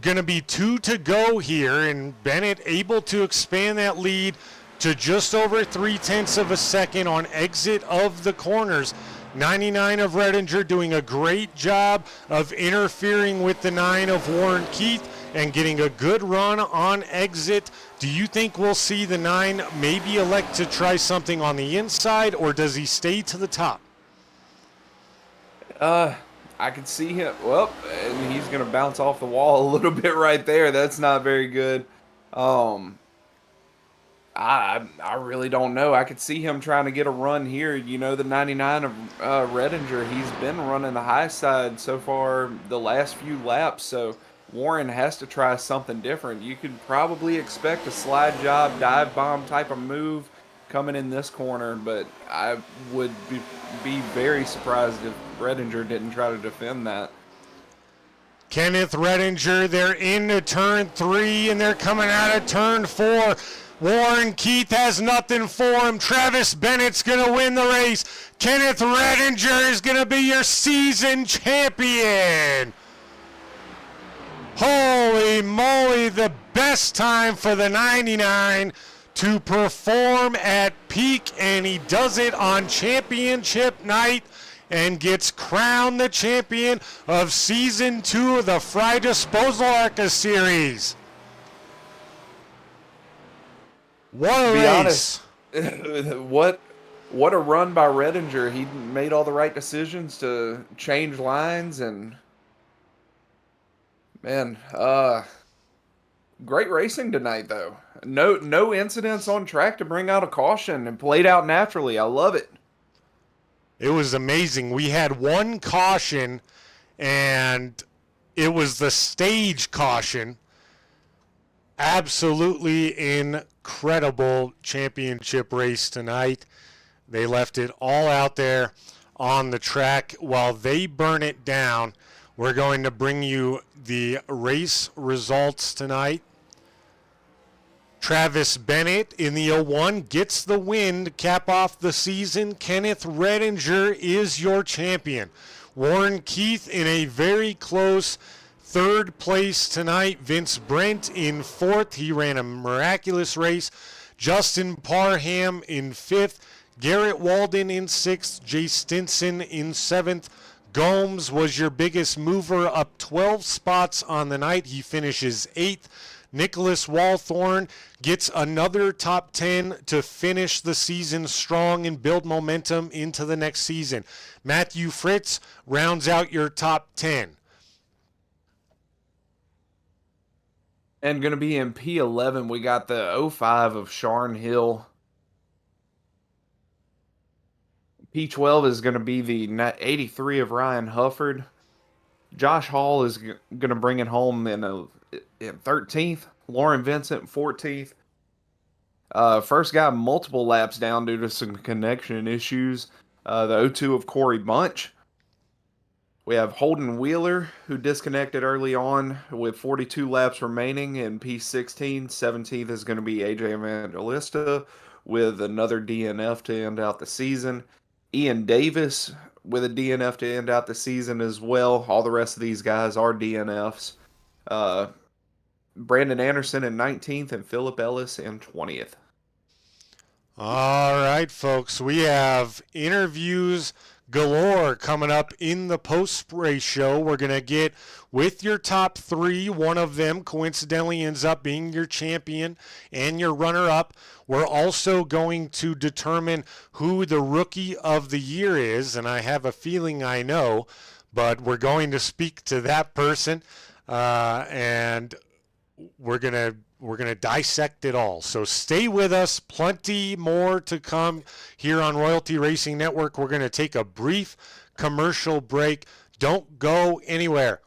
A: Going to be 2 to go here, and Bennett able to expand that lead to just over 0.3 of a second on exit of the corners. 99 of Redinger doing a great job of interfering with the 9 of Warren Keith and getting a good run on exit. Do you think we'll see the 9 maybe elect to try something on the inside, or does he stay to the top?
B: I could see him. Well, and he's going to bounce off the wall a little bit right there. That's not very good. I really don't know. I could see him trying to get a run here. The 99 of Redinger, he's been running the high side so far the last few laps. So Warren has to try something different. You could probably expect a slide job, dive bomb type of move coming in this corner, but I would be very surprised if Redinger didn't try to defend that.
A: Kenneth Redinger, they're into turn 3 and they're coming out of turn 4. Warren Keith has nothing for him. Travis Bennett's going to win the race. Kenneth Redinger is going to be your season champion. Holy moly, the best time for the 99 to perform at peak, and he does it on championship night. and gets crowned the champion of Season 2 of the Frye Disposal ARCA Series. What a
B: Be
A: race.
B: honest, what a run by Redinger. He made all the right decisions to change lines, and man, great racing tonight though. No incidents on track to bring out a caution, and played out naturally. I love it.
A: It was amazing. We had one caution, and it was the stage caution. Absolutely incredible championship race tonight. They left it all out there on the track while they burn it down. We're going to bring you the race results tonight. Travis Bennett in the 01 gets the win to cap off the season. Kenneth Redinger is your champion. Warren Keith in a very close third place tonight. Vince Brent in fourth. He ran a miraculous race. Justin Parham in fifth. Garrett Walden in sixth. Jay Stinson in seventh. Gomes was your biggest mover, up 12 spots on the night. He finishes eighth. Nicholas Walthorn gets another top 10 to finish the season strong and build momentum into the next season. Matthew Fritz rounds out your top 10.
B: And going to be in P11, we got the 05 of Sharn Hill. P12 is going to be the 83 of Ryan Hufford. Josh Hall is going to bring it home in 13th. Lauren Vincent 14th. First guy multiple laps down due to some connection issues. The 02 of Corey Bunch. We have Holden Wheeler, who disconnected early on with 42 laps remaining in P16. 17th is going to be AJ Evangelista with another DNF to end out the season. Ian Davis with a DNF to end out the season as well. All the rest of these guys are DNFs. Brandon Anderson in 19th and Philip Ellis in 20th.
A: All right, folks, we have interviews galore coming up in the post-race show. We're going to get with your top three. One of them coincidentally ends up being your champion and your runner-up. We're also going to determine who the rookie of the year is, and I have a feeling I know, but we're going to speak to that person, and we're gonna dissect it all. So stay with us. Plenty more to come here on Royalty Racing Network. We're gonna take a brief commercial break. Don't go anywhere.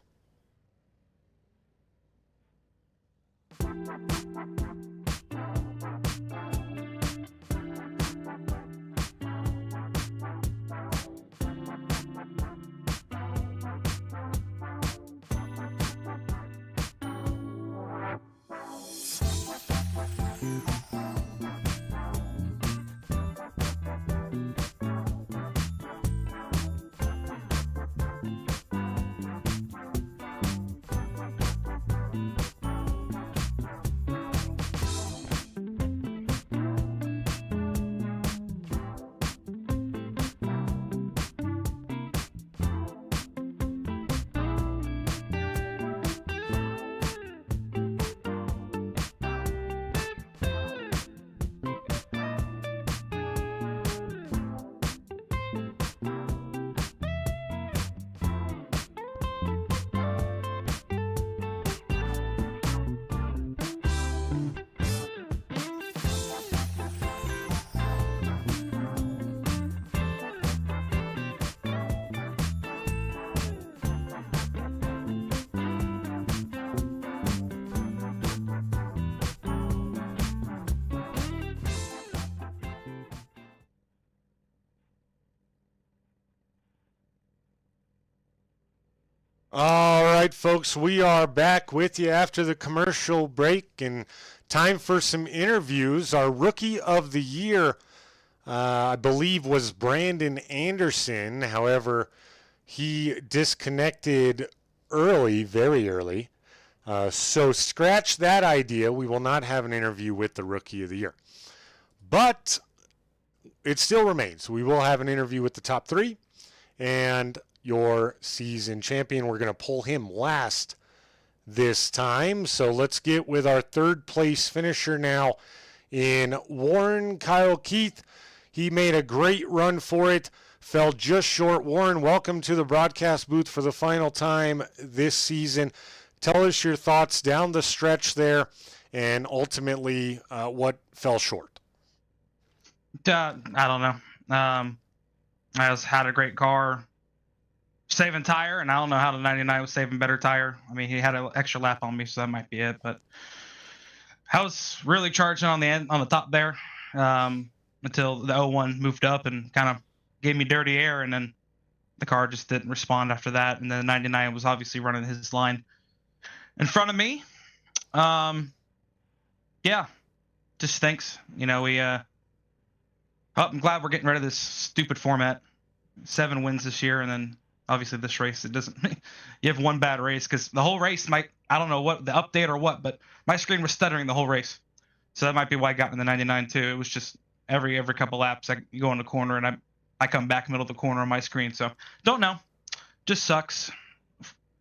A: All right, folks, we are back with you after the commercial break, and time for some interviews. Our rookie of the year, I believe, was Brandon Anderson. However, he disconnected early, very early. So scratch that idea. We will not have an interview with the rookie of the year. But it still remains. We will have an interview with the top three, and your season champion. We're going to pull him last this time. So let's get with our third place finisher now in Warren Kyle Keith. He made a great run for it, fell just short. Warren, welcome to the broadcast booth for the final time this season. Tell us your thoughts down the stretch there and ultimately what fell short.
E: I don't know. I just had a great car, saving tire, and I don't know how the 99 was saving better tire. I mean, he had an extra lap on me, so that might be it. But I was really charging on the end, on the top there, until the 01 moved up and kind of gave me dirty air, and then the car just didn't respond after that. And then the 99 was obviously running his line in front of me. Yeah, just thanks. You know, I'm glad we're getting rid of this stupid format. 7 wins this year, and then obviously this race, it doesn't. You have one bad race because the whole race I don't know what the update or what, but my screen was stuttering the whole race, so that might be why I got in the 99 too. It was just every couple laps, you go in the corner and I come back middle of the corner on my screen. So don't know, just sucks.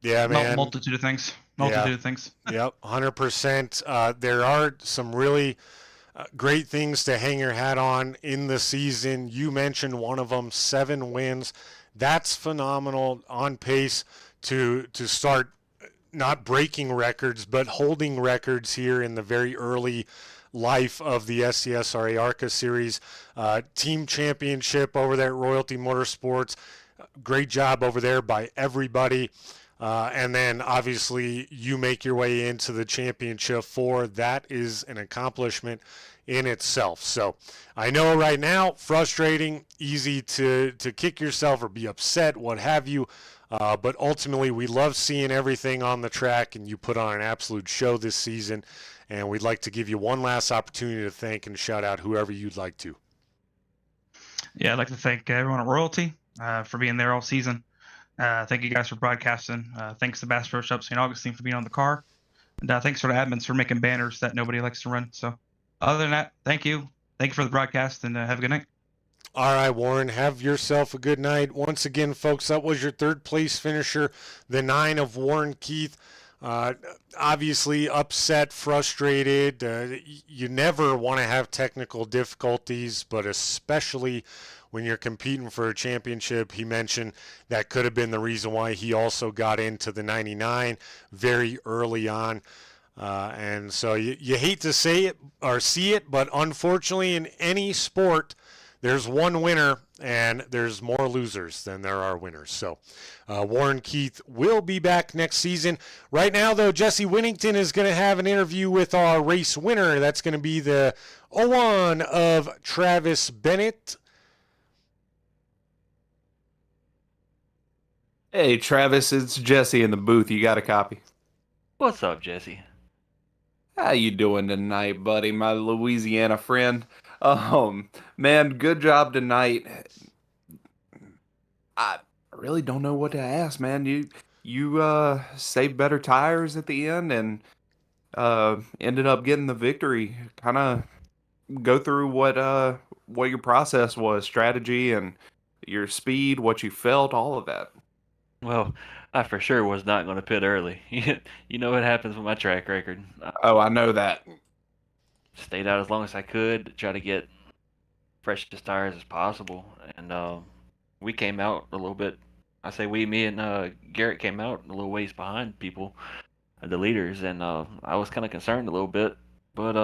A: Yeah, man.
E: Multitude of things. Yep,
A: 100%. There are some really great things to hang your hat on in the season. You mentioned one of them, 7 wins. That's phenomenal, on pace to start not breaking records, but holding records here in the very early life of the SCSRA ARCA series. Team championship over there at Royalty Motorsports. Great job over there by everybody. And then obviously you make your way into the championship 4. That is an accomplishment in itself. So I know right now, frustrating, easy to kick yourself or be upset, what have you. But ultimately we love seeing everything on the track, and you put on an absolute show this season. And we'd like to give you one last opportunity to thank and shout out whoever you'd like to.
E: Yeah, I'd like to thank everyone at Royalty for being there all season. Thank you guys for broadcasting. Thanks to Bass Pro Shop St. Augustine for being on the car. And thanks for the admins for making banners that nobody likes to run. So other than that, thank you. Thank you for the broadcast, and have a good night.
A: All right, Warren, have yourself a good night. Once again, folks, that was your third place finisher, the 9 of Warren Keith. Obviously upset, frustrated. You never want to have technical difficulties, but especially when you're competing for a championship. He mentioned that could have been the reason why he also got into the 99 very early on. And so you hate to say it or see it, but unfortunately in any sport, there's one winner and there's more losers than there are winners. So Warren Keith will be back next season. Right now, though, Jesse Winnington is going to have an interview with our race winner. That's going to be the 01 of Travis Bennett.
B: Hey, Travis, it's Jesse in the booth. You got a copy?
C: What's up, Jesse?
B: How you doing tonight, buddy, my Louisiana friend? Man, good job tonight. I really don't know what to ask, man. You saved better tires at the end and ended up getting the victory. Kind of go through what your process was, strategy and your speed, what you felt, all of that.
C: Well, I for sure was not going to pit early. You know what happens with my track record.
B: Oh, I know that.
C: Stayed out as long as I could to try to get freshest tires as possible. And we came out a little bit. I say we, me and Garrett came out a little ways behind people, the leaders. And I was kind of concerned a little bit. But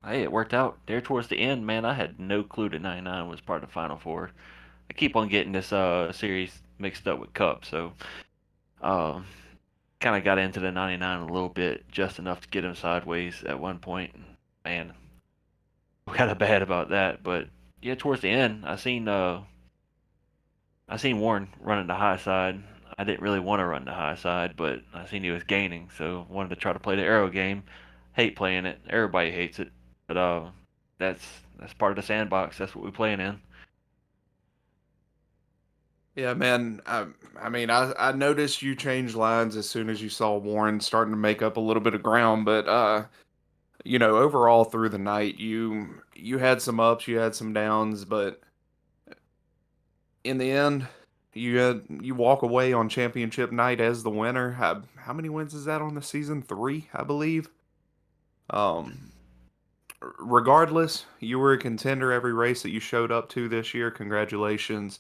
C: hey, it worked out. There towards the end, man, I had no clue that 99 was part of the Final Four. I keep on getting this series mixed up with Cup, so kind of got into the 99 a little bit, just enough to get him sideways at one point. Man, kind of bad about that, but yeah, towards the end, I seen Warren running the high side. I didn't really want to run the high side, but I seen he was gaining, so wanted to try to play the aero game. Hate playing it. Everybody hates it, but that's part of the sandbox. That's what we're playing in.
B: Yeah, man. I mean, I noticed you changed lines as soon as you saw Warren starting to make up a little bit of ground, but overall through the night, you had some ups, you had some downs, but in the end, you walk away on championship night as the winner. How many wins is that on the season? 3, I believe. Um, Regardless, you were a contender every race that you showed up to this year. Congratulations.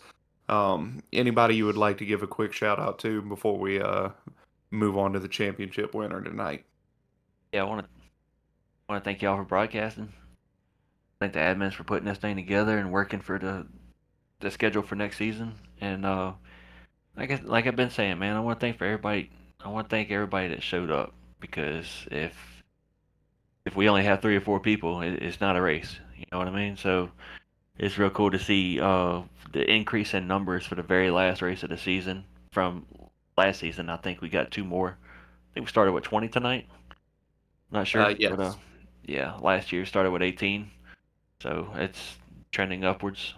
B: Anybody you would like to give a quick shout out to before we move on to the championship winner tonight?
G: Yeah, I want to thank y'all for broadcasting. Thank the admins for putting this thing together and working for the schedule for next season. And like I've been saying, man, I want to thank everybody. I want to thank everybody that showed up, because if we only have 3 or 4 people, it's not a race. You know what I mean? So it's real cool to see the increase in numbers for the very last race of the season from last season. I think we got 2 more. I think we started with 20 tonight. Not sure.
B: Yes.
G: But, yeah, last year started with 18. So it's trending upwards.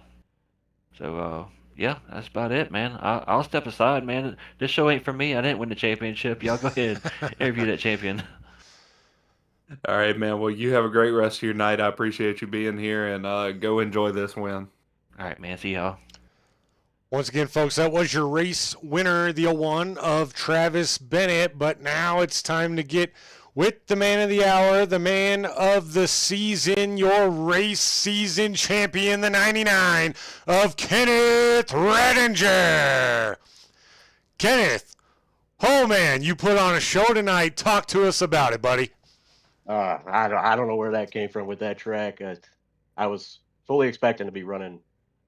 G: So, yeah, that's about it, man. I'll step aside, man. This show ain't for me. I didn't win the championship. Y'all go ahead, interview that champion.
B: All right, man. Well, you have a great rest of your night. I appreciate you being here, and go enjoy this win.
G: All right, man. See y'all.
A: Once again, folks, that was your race winner, the 01 of Travis Bennett. But now it's time to get with the man of the hour, the man of the season, your race season champion, the 99 of Kenneth Redinger. Kenneth, oh man, you put on a show tonight. Talk to us about it, buddy.
H: I don't know where that came from with that track. I was fully expecting to be running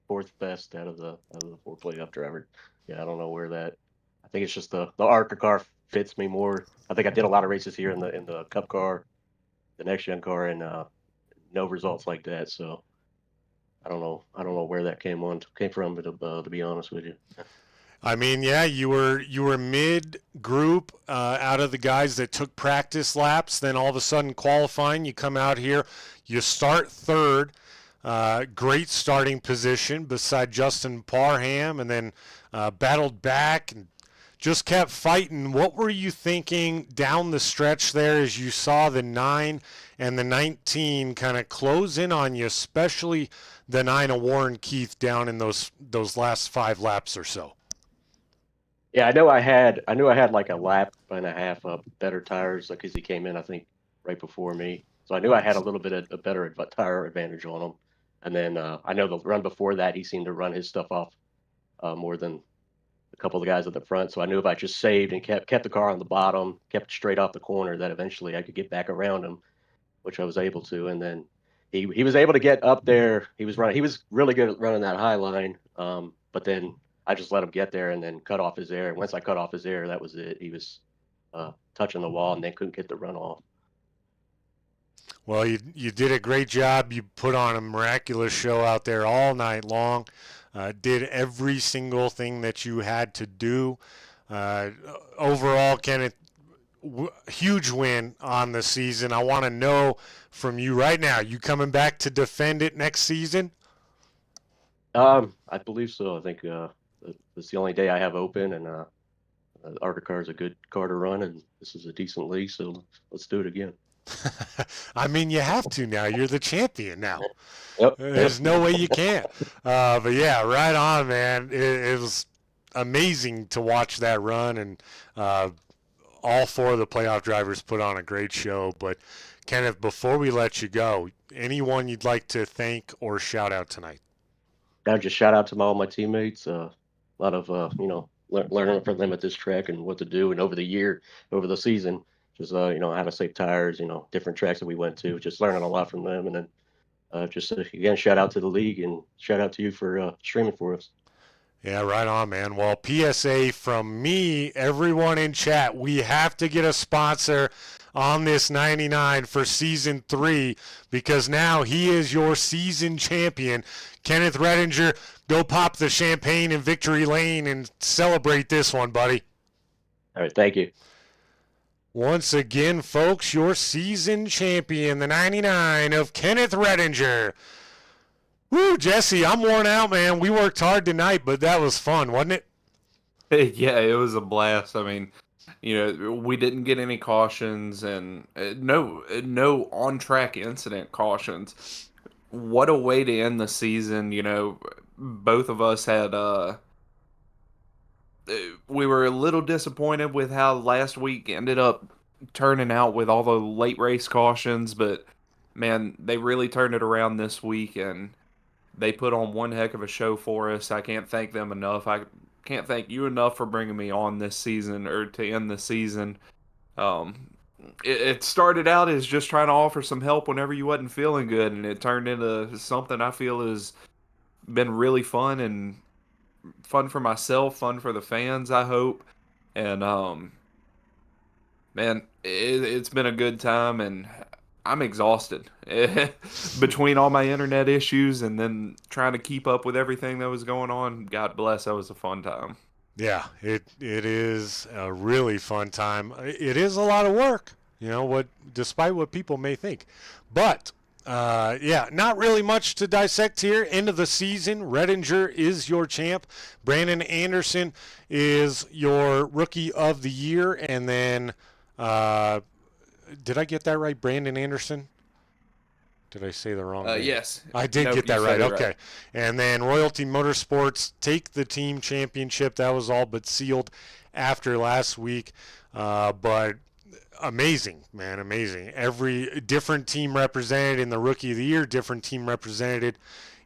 H: 4th best out of the 4 playoff driver. Yeah, I don't know where that. I think it's just the ARCA car fits me more. I think I did a lot of races here in the Cup car, the next gen car, and no results like that. So I don't know where that came from, but to be honest with you.
A: I mean, yeah, you were mid group out of the guys that took practice laps. Then all of a sudden qualifying, you come out here, you start 3rd. Great starting position beside Justin Parham, and then battled back and just kept fighting. What were you thinking down the stretch there as you saw the 9 and the 19 kind of close in on you, especially the 9 of Warren Keith down in those last 5 laps or so?
H: Yeah, I knew I had like a lap and a half of better tires because he came in, I think, right before me. So I knew I had a little bit of a better tire advantage on him. And then I know the run before that, he seemed to run his stuff off more than a couple of the guys at the front. So I knew if I just saved and kept the car on the bottom, kept straight off the corner, that eventually I could get back around him, which I was able to. And then he was able to get up there. He was really good at running that high line. But then I just let him get there and then cut off his air. And once I cut off his air, that was it. He was touching the wall and then couldn't get the run off.
A: Well, you did a great job. You put on a miraculous show out there all night long. Did every single thing that you had to do. Overall, Kenneth, huge win on the season. I want to know from you right now, you coming back to defend it next season?
H: I believe so. I think it's the only day I have open, and ARCA car is a good car to run, and this is a decent league, so let's do it again.
A: I mean, you have to now. You're the champion now.
H: Yep.
A: There's no way you can't. But yeah, right on, man. It was amazing to watch that run, and all 4 of the playoff drivers put on a great show. But Kenneth, before we let you go, anyone you'd like to thank or shout out tonight?
H: I just shout out to all my teammates. A lot of learning from them at this track and what to do, and over the season. Just how to save tires, different tracks that we went to, just learning a lot from them. And then just again, shout out to the league and shout out to you for streaming for us.
A: Yeah, right on, man. Well, PSA from me, everyone in chat, we have to get a sponsor on this 99 for season 3, because now he is your season champion. Kenneth Redinger, go pop the champagne in Victory Lane and celebrate this one, buddy.
H: All right, thank you.
A: Once again, folks, your season champion, the 99 of Kenneth Redinger. Woo, Jesse, I'm worn out, man. We worked hard tonight, but that was fun, wasn't it?
B: Yeah, it was a blast. I mean, we didn't get any cautions and no on-track incident cautions. What a way to end the season. Both of us had we were a little disappointed with how last week ended up turning out with all the late race cautions, but man, they really turned it around this week, and they put on one heck of a show for us. I can't thank them enough. I can't thank you enough for bringing me on this season, or to end the season. It started out as just trying to offer some help whenever you wasn't feeling good, and it turned into something I feel has been really fun, and fun for myself, fun for the fans, I hope. And man, it's been a good time, and I'm exhausted between all my internet issues and then trying to keep up with everything that was going on. God bless, that was a fun time.
A: Yeah, it is a really fun time. It is a lot of work, despite what people may think. But yeah, not really much to dissect here. End of the season, Redinger is your champ. Brandon Anderson is your rookie of the year. And then, did I get that right? Brandon Anderson? Did I say the wrong name?
B: Yes.
A: I did
B: Nope,
A: get that
B: you
A: right.
B: said it
A: Okay.
B: right.
A: And then Royalty Motorsports take the team championship. That was all but sealed after last week. But amazing, man, amazing. Every different team represented in the Rookie of the Year, different team represented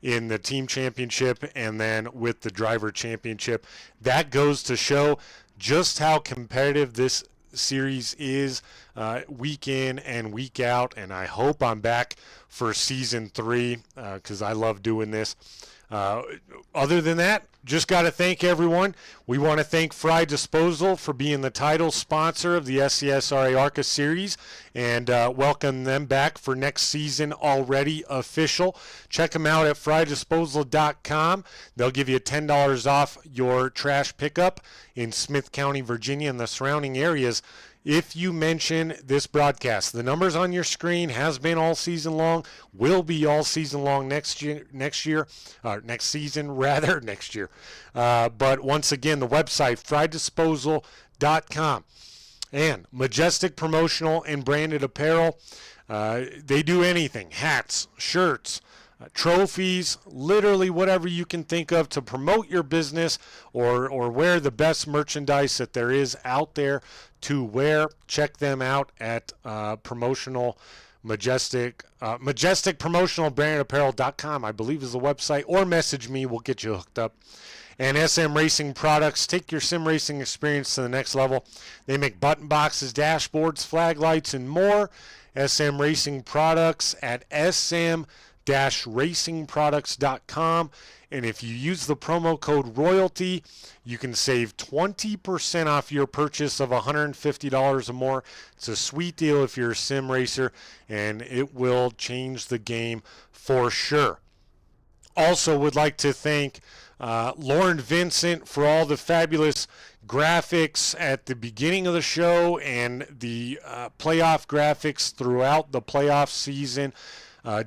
A: in the team championship, and then with the driver championship. That goes to show just how competitive this series is week in and week out, and I hope I'm back for season 3 because I love doing this. Other than that, just got to thank everyone. We want to thank Frye Disposal for being the title sponsor of the SCSRA ARCA series, and welcome them back for next season already official. Check them out at FryeDisposal.com. They'll give you $10 off your trash pickup in Smith County, Virginia, and the surrounding areas if you mention this broadcast. The numbers on your screen has been all season long, will be all season long next season. But once again, the website, FryeDisposal.com. And Majestic Promotional and Branded Apparel, they do anything, hats, shirts, trophies, literally whatever you can think of to promote your business or wear the best merchandise that there is out there to wear. Check them out at Majestic Promotional Branded Apparel.com, I believe is the website, or message me, we'll get you hooked up. And SM Racing Products, take your sim racing experience to the next level. They make button boxes, dashboards, flag lights, and more. SM Racing Products at sm-racingproducts.com. And if you use the promo code ROYALTY, you can save 20% off your purchase of $150 or more. It's a sweet deal if you're a sim racer, and it will change the game for sure. Also would like to thank Lauren Vincent for all the fabulous graphics at the beginning of the show and the playoff graphics throughout the playoff season.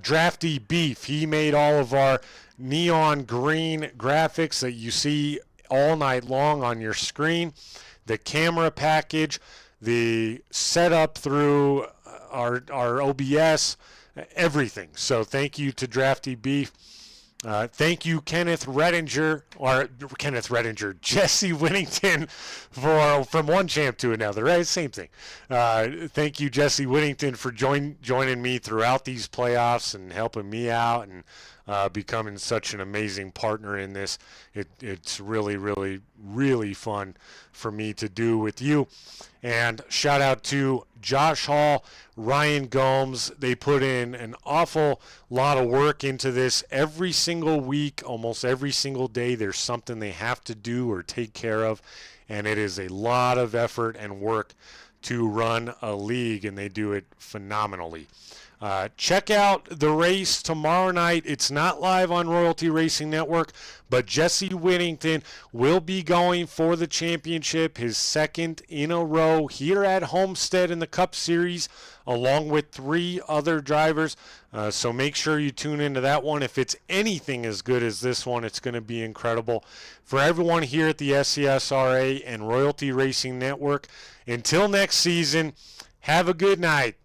A: Drafty Beef, he made all of our neon green graphics that you see all night long on your screen. The camera package, the setup through our OBS, everything. So thank you to Drafty Beef. Thank you, Jesse Whittington, from one champ to another, right? Same thing. Thank you, Jesse Whittington, for joining me throughout these playoffs and helping me out and becoming such an amazing partner in this. It's really, really, really fun for me to do with you. And shout out to Josh Hall, Ryan Gomes. They put in an awful lot of work into this every single week, almost every single day. There's something they have to do or take care of, and it is a lot of effort and work to run a league, and they do it phenomenally. Check out the race tomorrow night. It's not live on Royalty Racing Network, but Jesse Whittington will be going for the championship, his second in a row here at Homestead in the Cup Series, along with 3 other drivers. So make sure you tune into that one. If it's anything as good as this one, it's going to be incredible. For everyone here at the SCSRA and Royalty Racing Network, until next season, have a good night.